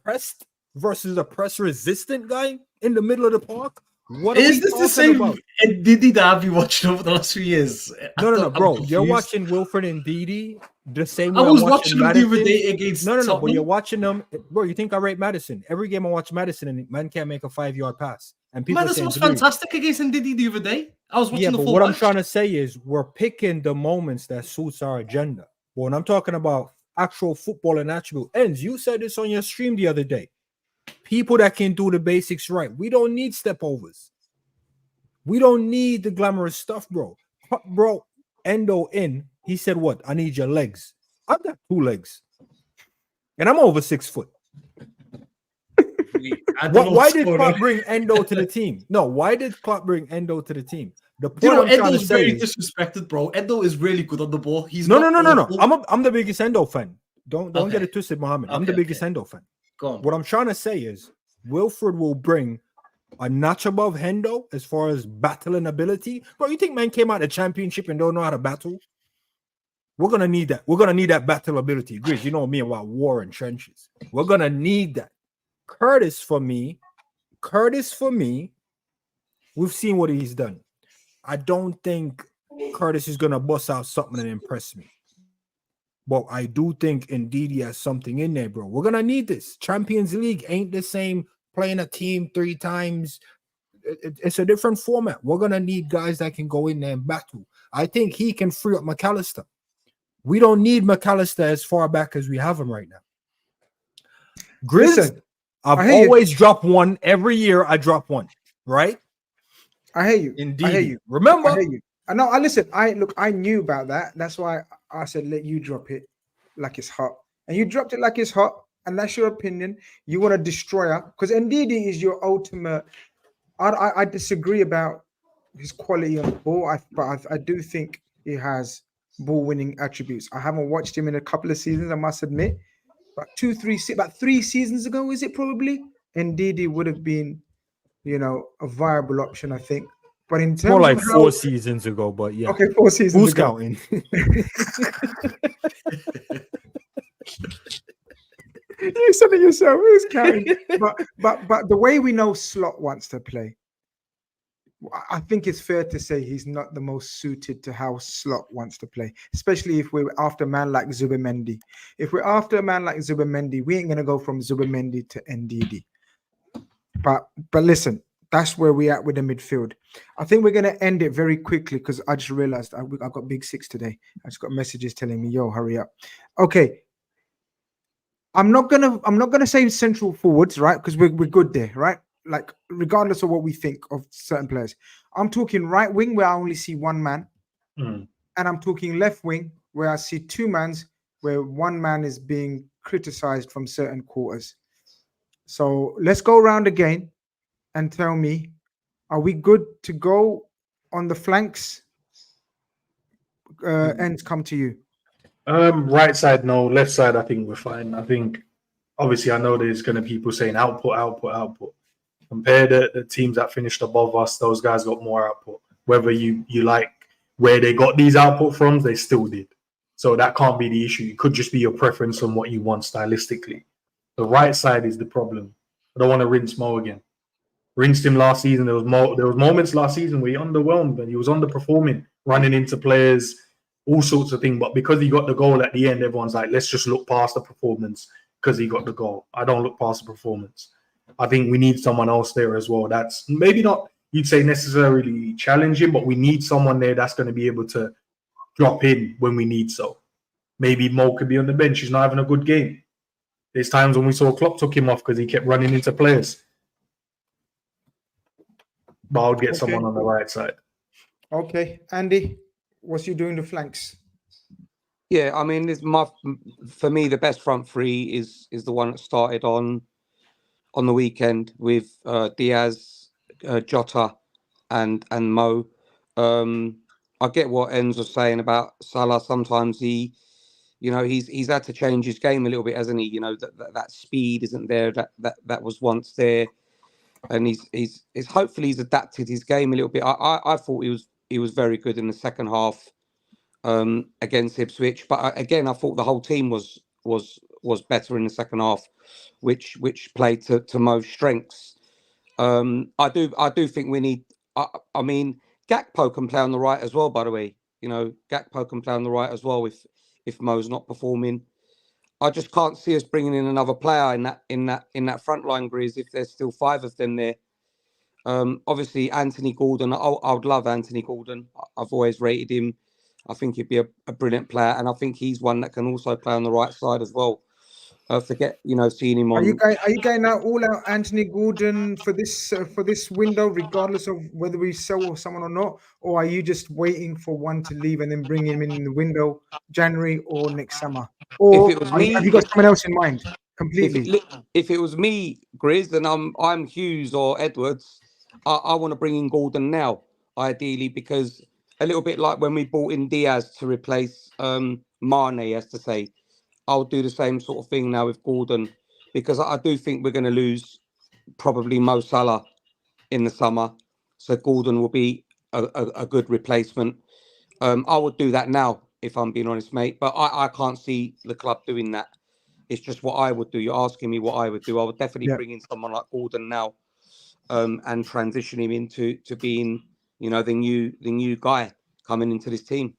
pressed versus a press resistant guy in the middle of the park? What Is are this we the talking same about? Diddy that I've been watching over the last few years? No, bro. I'm You're confused. watching Wilfred and Didi the same I way was I'm watching them the other day against No, but Tottenham. you're watching them, bro. You think I rate Madison? Every game I watch Madison, and man can't make a 5-yard pass. And people Madison was saying, fantastic against Diddy the other day. I was watching yeah, the but full what I'm match. trying to say is we're picking the moments that suits our agenda. But when I'm talking about actual football and attribute ends, you said this on your stream the other day. People that can do the basics right. We don't need step overs. We don't need the glamorous stuff, bro. Bro, Endo in. He said, "What? I need your legs." I've got 2 legs, and I'm over 6 foot. Why did Klopp bring Endo to the team? No, why did Klopp bring Endo to the team? The point You know, I'm trying to Endo's say very is, disrespected, bro. Endo is really good on the ball. He's no. not awful. I'm the biggest Endo fan. Don't get Okay. it twisted, Mohammed. I'm the Okay, biggest Endo fan. Go on. What I'm trying to say is Wilfred will bring a notch above Hendo as far as battling ability. Bro, you think man came out of the championship and don't know how to battle? We're gonna need that. We're gonna need that battle ability. Grizz, you know me about war and trenches. We're gonna need that. Curtis for me, we've seen what he's done. I don't think Curtis is gonna bust out something and impress me. But I do think indeed he has something in there, bro. We're gonna need this. Champions League ain't the same playing a team 3 times. It's a different format. We're gonna need guys that can go in there and battle. I think he can free up McAllister. We don't need McAllister as far back as we have him right now. Grizz, Listen, I've I hear you. always dropped one. Every year I drop one, right? I hear you. Indeed. I hear you. Remember? I hear you. I listen. I knew about that. That's why I said let you drop it like it's hot, and you dropped it like it's hot, and that's your opinion. You want to destroy her because Ndidi is your ultimate. I disagree about his quality on the ball, but I do think he has ball winning attributes. I haven't watched him in a couple of seasons, I must admit. But about 3 seasons ago, is it probably? Ndidi would have been, a viable option, I think. But in terms More like of 4 seasons ago, but yeah. Okay, 4 seasons Who's ago. counting? You said it yourself. Who's counting? but the way we know Slot wants to play, I think it's fair to say he's not the most suited to how Slot wants to play, especially if we're after a man like Zubimendi. If we're after a man like Zubimendi, we ain't gonna go from Zubimendi to Ndidi. But listen, that's where we're at with the midfield. I think we're gonna end it very quickly because I just realized I've got Big Six today. I just got messages telling me, "Yo, hurry up." Okay. I'm not gonna say central forwards, right? Because we're good there, right? Like regardless of what we think of certain players. I'm talking right wing where I only see 1 man, and I'm talking left wing where I see 2 mans where 1 man is being criticized from certain quarters. So let's go around again and tell me, are we good to go on the flanks? Ends come to you. Right side, no. Left side, I think we're fine. I think, obviously, I know there's going to be people saying output. Compare the teams that finished above us, those guys got more output. Whether you like where they got these output from, they still did. So that can't be the issue. It could just be your preference on what you want stylistically. The right side is the problem. I don't want to rinse Mo again. Rinsed him last season. There was moments last season where he underwhelmed and he was underperforming, running into players, all sorts of things. But because he got the goal at the end, everyone's like, let's just look past the performance because he got the goal. I don't look past the performance. I think we need someone else there as well. That's maybe not, you'd say, necessarily challenging, but we need someone there that's going to be able to drop in when we need so. Maybe Mo could be on the bench. He's not having a good game. There's times when we saw Klopp took him off because he kept running into players. But I would get someone on the right side. Okay, Andy, what's you doing the flanks? Yeah, I mean, for me, the best front 3 is the one that started on the weekend with Diaz, Jota, and Mo. I get what Enz was saying about Salah. Sometimes he's had to change his game a little bit, hasn't he? You know, that speed isn't there that was once there, and he's hopefully he's adapted his game a little bit. I thought he was very good in the second half against Ipswich, but again I thought the whole team was better in the second half, which played to Mo's strengths. I do think we need. I mean, Gakpo can play on the right as well. By the way, you know, Gakpo can play on the right as well if Mo's not performing. I just can't see us bringing in another player in that front line, Grizz, if there's still 5 of them there. Obviously, Anthony Gordon. I would love Anthony Gordon. I've always rated him. I think he'd be a brilliant player, and I think he's one that can also play on the right side as well. Forget, seeing him on. Are you going out all out Anthony Gordon for this window, regardless of whether we sell someone or not, or are you just waiting for one to leave and then bring him in the window, January or next summer? Or if it was me, have you got someone else in mind completely? If it was me, Grizz, and I'm Hughes or Edwards, I want to bring in Gordon now, ideally, because a little bit like when we brought in Diaz to replace Mane, as to say. I'll do the same sort of thing now with Gordon, because I do think we're going to lose probably Mo Salah in the summer. So Gordon will be a good replacement. I would do that now, if I'm being honest, mate. But I can't see the club doing that. It's just what I would do. You're asking me what I would do. I would definitely bring in someone like Gordon now, and transition him into being, the new guy coming into this team.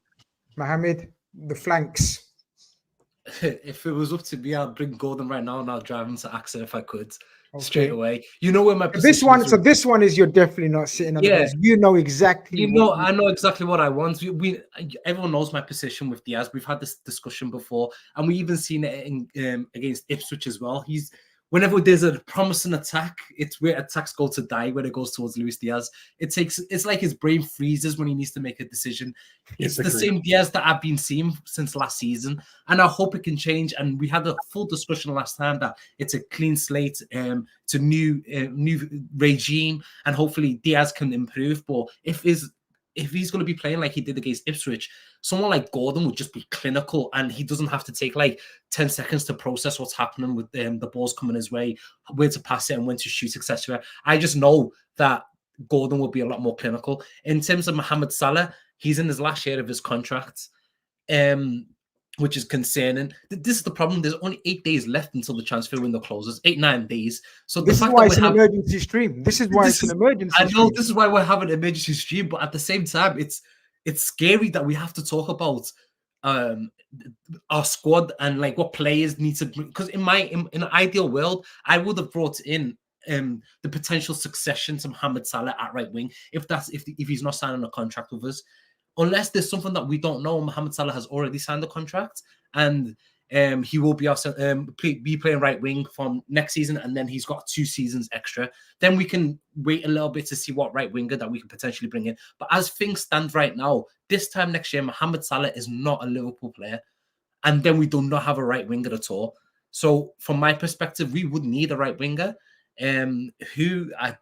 Mohammed, the flanks. If it was up to me, I'd bring Gordon right now and I'll drive him to Axel if I could, straight away. You know where my position is. So this one is you're definitely not sitting on. Yeah, you know exactly. I know exactly what I want. Everyone knows my position with Diaz. We've had this discussion before, and we even seen it against Ipswich as well. Whenever there's a promising attack, it's where attacks go to die when it goes towards Luis Diaz. It's like his brain freezes when he needs to make a decision. It's the same Diaz that I've been seeing since last season, and I hope it can change. And we had a full discussion last time that it's a clean slate, it's a new regime, and hopefully Diaz can improve. But if he's going to be playing like he did against Ipswich, someone like Gordon would just be clinical, and he doesn't have to take like 10 seconds to process what's happening with the balls coming his way, where to pass it and when to shoot, etc. I just know that Gordon will be a lot more clinical. In terms of Mohamed Salah, he's in his last year of his contract, which is concerning. This is the problem. There's only 8 days left until the transfer window closes, 9 days. So this is why it's an emergency stream. This is why it's an emergency stream. I know this is why we're having an emergency stream, but at the same time, it's scary that we have to talk about our squad and like what players need to bring. Because in an ideal world, I would have brought in the potential succession to Mohamed Salah at right wing if he's not signing a contract with us. Unless there's something that we don't know, Mohamed Salah has already signed a contract, and he will be playing right wing from next season, and then he's got 2 seasons extra. Then we can wait a little bit to see what right winger that we can potentially bring in. But as things stand right now, this time next year, Mohamed Salah is not a Liverpool player, and then we do not have a right winger at all. So from my perspective, we would need a right winger, who I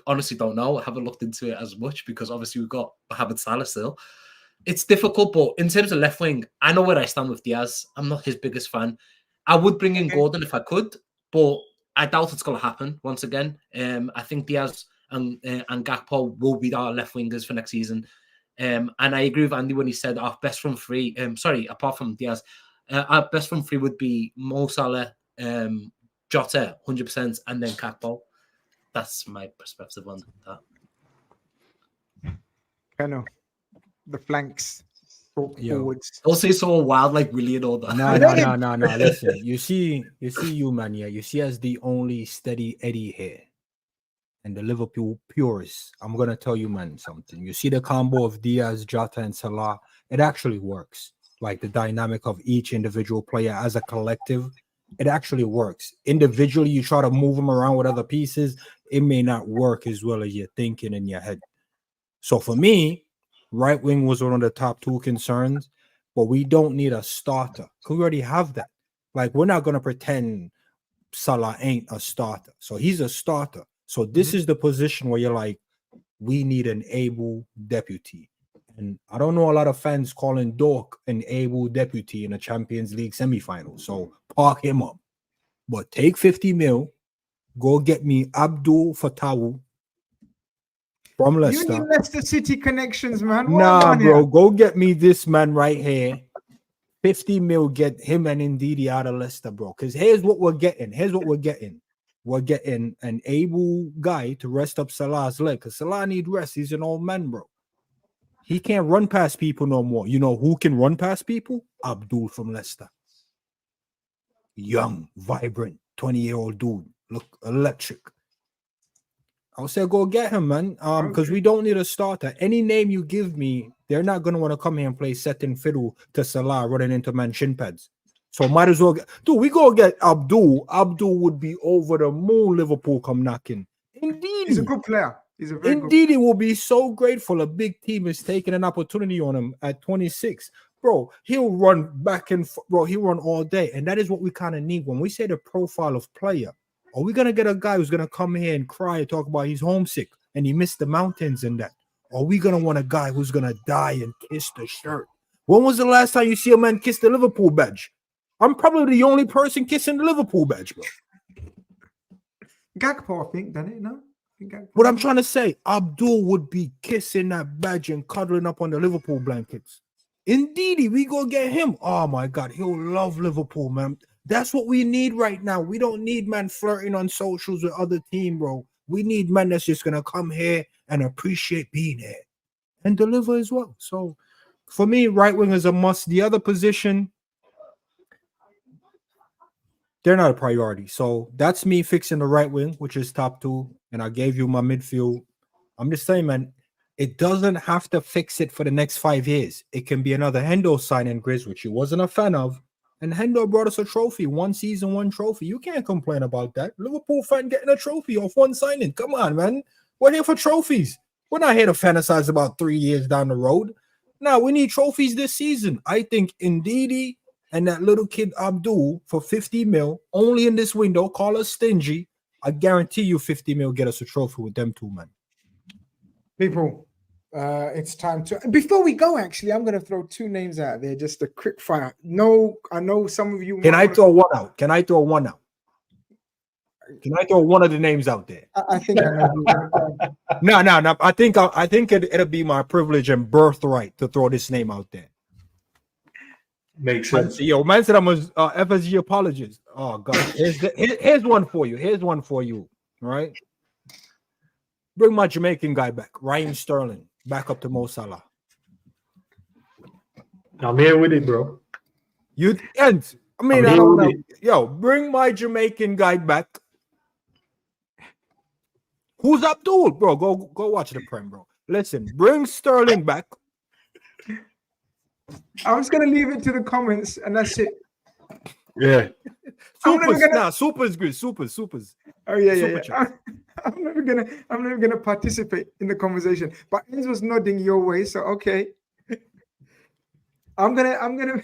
honestly don't know. I haven't looked into it as much because obviously we've got Mohamed Salah still. It's difficult, but in terms of left wing, I know where I stand with Diaz. I'm not his biggest fan. I would bring in Gordon if I could, but I doubt it's going to happen once again. I think Diaz and Gakpo will be our left wingers for next season. And I agree with Andy when he said our best front three, apart from Diaz, our best front three would be Mo Salah, Jota, 100%, and then Gakpo. That's my perspective on that. I know. The flanks, forwards. Don't say so wild like Willian or that. No. Listen, you see you, man. Yeah, you see as the only steady Eddie here, and the Liverpool purists. I'm gonna tell you, man, something. You see the combo of Diaz, Jota, and Salah. It actually works. Like the dynamic of each individual player as a collective, it actually works. Individually, you try to move them around with other pieces, it may not work as well as you're thinking in your head. So for me, right wing was one of the top 2 concerns, but we don't need a starter. We already have that. Like, we're not going to pretend Salah ain't a starter. So he's a starter. So this is the position where you're like, We need an able deputy. And I don't know a lot of fans calling Dork an able deputy in a Champions League semi-final. So park him up. But take 50 mil, go get me Abdul Fatawu from Leicester. You need Leicester City connections, man. What Nah, on bro, here? go get me this man right here. 50 mil, get him and Ndidi out of Leicester, bro. Because here's what we're getting. We're getting an able guy to rest up Salah's leg. Because Salah need rest. He's an old man, bro. He can't run past people no more. You know who can run past people? Abdul from Leicester. Young, vibrant, 20-year-old dude. Look electric. I'll say go get him, man. Because we don't need a starter. Any name you give me, they're not going to want to come here and play setting fiddle to Salah running into man shin pads. So might as well get... Dude, we go get Abdul. Abdul would be over the moon. Liverpool come knocking. Indeed. He's a good player. He's a very Indeed, he will be so grateful a big team is taking an opportunity on him at 26. Bro, he'll run back and bro, he'll run all day. And that is what we kind of need. When we say the profile of player, are we going to get a guy who's going to come here and cry and talk about he's homesick and he missed the mountains and that? Or are we going to want a guy who's going to die and kiss the shirt? When was the last time you see a man kiss the Liverpool badge? I'm probably the only person kissing the Liverpool badge, bro. Gakpo, I think, doesn't it? No? What I'm trying to say, Abdul would be kissing that badge and cuddling up on the Liverpool blankets. Indeed, we go get him. Oh my God, he'll love Liverpool, man. That's what we need right now. We don't need man flirting on socials with other team, bro. We need man that's just gonna come here and appreciate being here and deliver as well. So for me, right wing is a must. The other position, they're not a priority. So that's me fixing the right wing, which is top two. And I gave you my midfield. I'm just saying, man, it doesn't have to fix it for the next 5 years. It can be another Hendo signing, Grizz, which he wasn't a fan of. And Hendo brought us a trophy. 1 season, 1 trophy. You can't complain about that. Liverpool fan getting a trophy off 1 signing. Come on, man. We're here for trophies. We're not here to fantasize about 3 years down the road. No, we need trophies this season. I think Ndidi and that little kid Abdul for 50 mil, only in this window, call us stingy. I guarantee you 50 mil get us a trophy with them two, man. People, it's time to... Before we go, actually, I'm going to throw 2 names out there, just a quick fire. No, I know some of you... Can I throw one out? Can I throw one out? Can I throw one of the names out there? I think I know. No. I think it'll be my privilege and birthright to throw this name out there. Makes sense. Yo, man said I'm a FSG apologist. Oh God, here's one for you. Here's one for you. Right? Bring my Jamaican guy back, Raheem Sterling, back up to Mo Salah. I'm here with it, bro. I don't know. Yo, bring my Jamaican guy back. Who's Abdul, bro? Go watch the Prem, bro. Listen, bring Sterling back. I was going to leave it to the comments, and that's it. Yeah. Supers good. Supers. Oh yeah. I'm never gonna participate in the conversation. But Enz was nodding your way, so okay. I'm never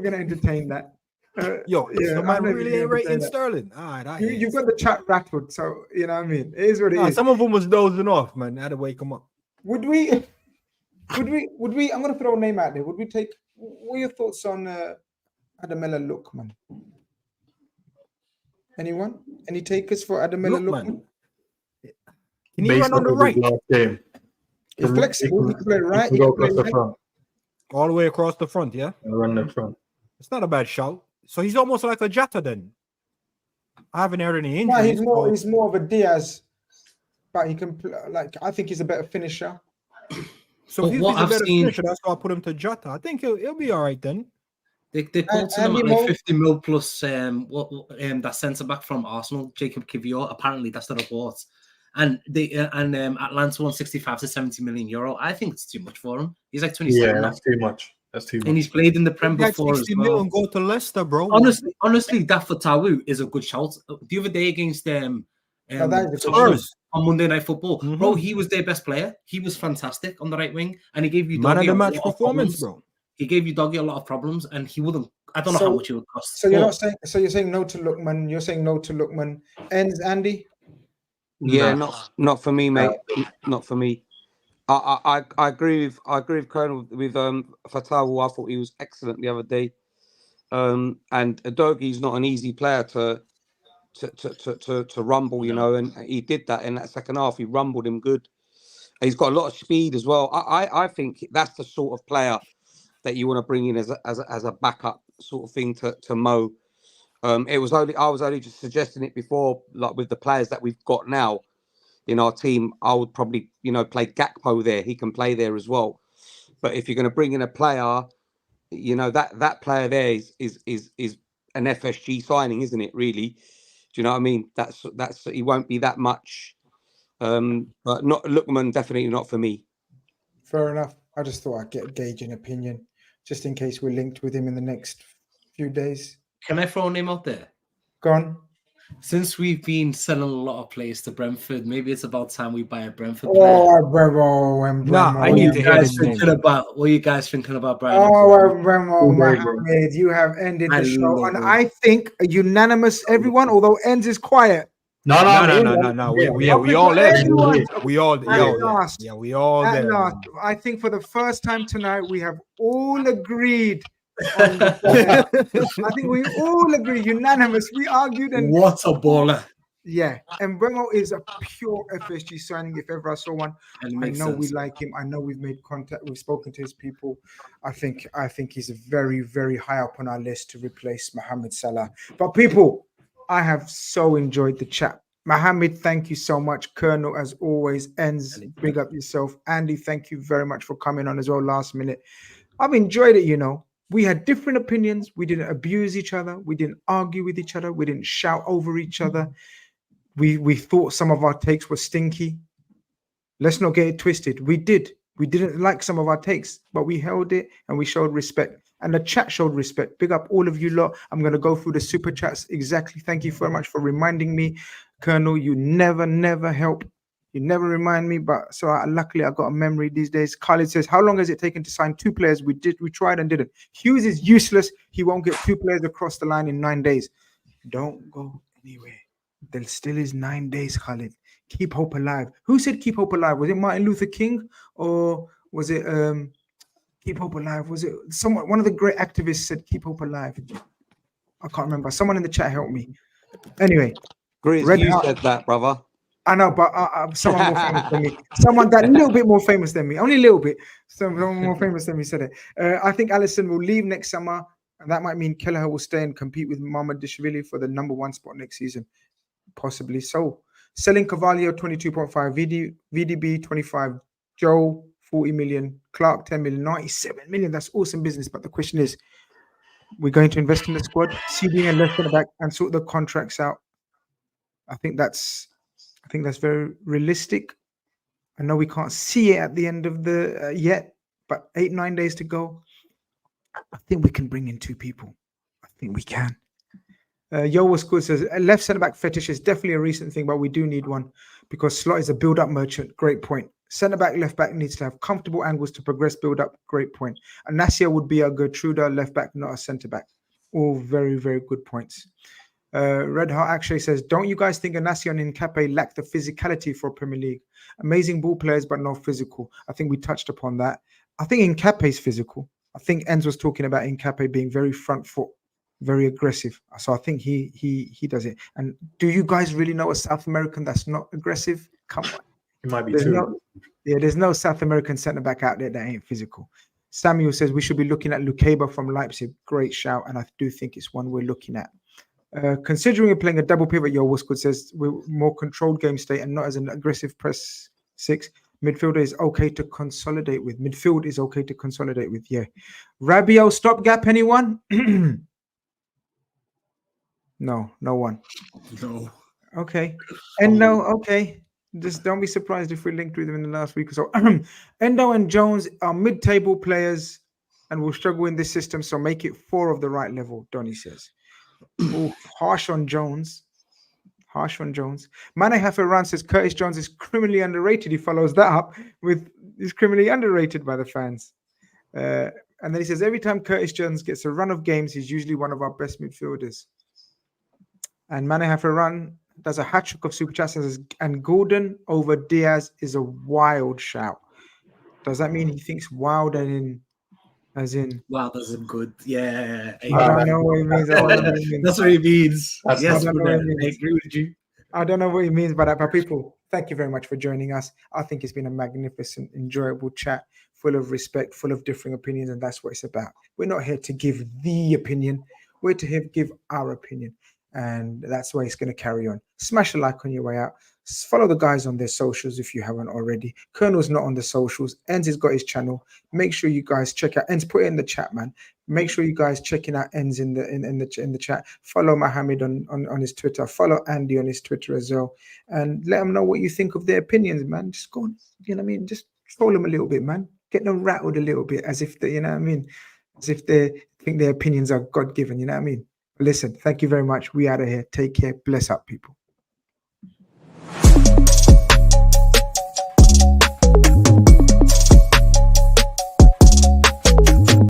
gonna entertain that. The man really ain't rating Sterling. All right, you've got the chat rattled, so you know what I mean. It is what it is. Some of them was dozing off, man. I had to wake them up. Would we? I'm gonna throw a name out there. Would we take? What are your thoughts on Adamela Lookman? Anyone? Any takers for Adamela Lookman? Can he run on the right? He's flexible. He can play right. He can go across the front. All the way across the front, yeah? And run the front. It's not a bad shout. So he's almost like a Jota then. I haven't heard any injuries. He's more of a Diaz, but he can I think he's a better finisher. So he's a better finisher. That's why I put him to Jota. I think he'll be all right then. They quoted him at like 50 mil plus that centre back from Arsenal, Jacob Kivior. Apparently that's the report. And Atlanta won 65 to 70 million euro. I think it's too much for him. He's like 27. Yeah, that's too much. And he's played in the Prem before as well. And go to Leicester, bro. Honestly, that for Tawu is a good shout. The other day against Spurs on Monday Night Football, bro, he was their best player. He was fantastic on the right wing, and he gave you man of the match performance, bro. He gave you Doggy a lot of problems, and he wouldn't. I don't know how much it would cost. So you're not saying. So you're saying no to Lookman. You're saying no to Lookman. Andy. Yeah, Nah. not for me, mate. Not for me. I agree with Colonel with Fatawu. I thought he was excellent the other day. And Adogi's not an easy player to rumble, you know, and he did that in that second half. He rumbled him good. He's got a lot of speed as well. I think that's the sort of player that you want to bring in as a backup sort of thing to Mo. I was only just suggesting it before, like with the players that we've got now in our team. I would probably, you know, play Gakpo there. He can play there as well. But if you're going to bring in a player, you know, that player there is an FSG signing, isn't it? Really, do you know what I mean? That's he won't be that much. But not Lookman, definitely not for me. Fair enough. I just thought I'd gauge an opinion, just in case we're linked with him in the next few days. Can I throw a name out there? Go on. Since we've been selling a lot of players to Brentford, maybe it's about time we buy a Brentford player. Bremo. I need to hear Guys this name. thinking about what are you guys thinking about Brian? Bremo, Mohammed, you have ended the show, and I think a unanimous everyone, although Ends is quiet. No. We all there. Everyone. We all last. yeah, we all At there. last, I think for the first time tonight, we have all agreed on the player. I think we all agree, unanimous. We argued and What a baller. yeah, and Bremo is a pure FSG signing. If ever I saw one, I know we like him. I know we've made contact. We've spoken to his people. I think he's very, very high up on our list to replace Mohamed Salah. But people, I have so enjoyed the chat. Mohamed, thank you so much. Colonel, as always, Ends, big up yourself. Andy, thank you very much for coming on as well last minute. I've enjoyed it, you know. We had different opinions. We didn't abuse each other. We didn't argue with each other. We didn't shout over each other. We thought some of our takes were stinky. Let's not get it twisted. We did. We didn't like some of our takes, but we held it and we showed respect. And the chat showed respect. Big up all of you lot. I'm going to go through the super chats exactly. Thank you very much for reminding me. Colonel, you never help. You never remind me, but so luckily I got a memory these days. Khalid says, how long has it taken to sign 2 players? We tried and didn't. Hughes is useless. He won't get 2 players across the line in 9 days. Don't go anywhere. There still is 9 days, Khalid. Keep hope alive. Who said keep hope alive? Was it Martin Luther King or was it keep hope alive? Was it someone? One of the great activists said keep hope alive. I can't remember. Someone in the chat help me. Anyway, Grizz, you said that, brother. I know, but someone more famous than me. Someone that a little bit more famous than me. Only a little bit. Someone more famous than me said it. I think Alisson will leave next summer, and that might mean Kelleher will stay and compete with Mamadishvili for the number 1 spot next season. Possibly so. Selling Cavallo 22.5, VDB 25, Joe 40 million, Clark 10 million, 97 million. That's awesome business. But the question is, we're going to invest in the squad, CD and left in the back, and sort the contracts out. I think that's very realistic. I know we can't see it at the end of the yet, but 8-9 days to go. I think we can bring in 2 people. I think we can. Yo was good says left centre back fetish is definitely a recent thing, but we do need one because Slot is a build up merchant. Great point. Centre back, left back needs to have comfortable angles to progress, build up. Great point. And Nassia would be a Gertruda left back, not a centre back. All very, very good points. Red Heart actually says, don't you guys think Anasio and Nkape lack the physicality for Premier League? Amazing ball players, but not physical. I think we touched upon that. I think Nkape is physical. I think Enz was talking about Nkape being very front foot, very aggressive. So I think he does it. And do you guys really know a South American that's not aggressive? Come on. It might be true. There's no South American centre back out there that ain't physical. Samuel says we should be looking at Lukeba from Leipzig. Great shout. And I do think it's one we're looking at. Considering you're playing a double pivot, your Woosgood says we're more controlled game state and not as an aggressive press 6. Midfielder is okay to consolidate with. Midfield is okay to consolidate with. Yeah. Rabiot stopgap, anyone? No one. No. Okay. And no, okay. Just don't be surprised if we linked with them in the last week or so. Endo and Jones are mid-table players and will struggle in this system, so make it 4 of the right level, Donny says. Ooh, harsh on Jones. Mane Haferran says Curtis Jones is criminally underrated. He follows that up with he's criminally underrated by the fans. And then he says every time Curtis Jones gets a run of games, he's usually one of our best midfielders. And Mane Haferran does a hat trick of super chats and Gordon over Diaz is a wild shout. Does that mean he thinks wild as in? Wow, that's a good. Yeah, I don't know what he means. I don't know what he means. that's what it means. That's Yes, I don't know what Brunette, it I means. agree with you. I don't know what he means by that, but people, thank you very much for joining us. I think it's been a magnificent, enjoyable chat, full of respect, full of different opinions, and that's what it's about. We're not here to give the opinion. We're to give our opinion, and that's why it's going to carry on. Smash a like on your way out. Follow the guys on their socials if you haven't already. Colonel's not on the socials. Enz has got his channel. Make sure you guys check out. Enz, put it in the chat, man. Make sure you guys checking out Enz in the chat. Follow Mohammed on his Twitter. Follow Andy on his Twitter as well, and let them know what you think of their opinions, man. Just go on, you know what I mean. Just troll them a little bit, man. Get them rattled a little bit, as if they, you know what I mean, as if they think their opinions are God given. You know what I mean. Listen, thank you very much. We out of here. Take care. Bless up, people.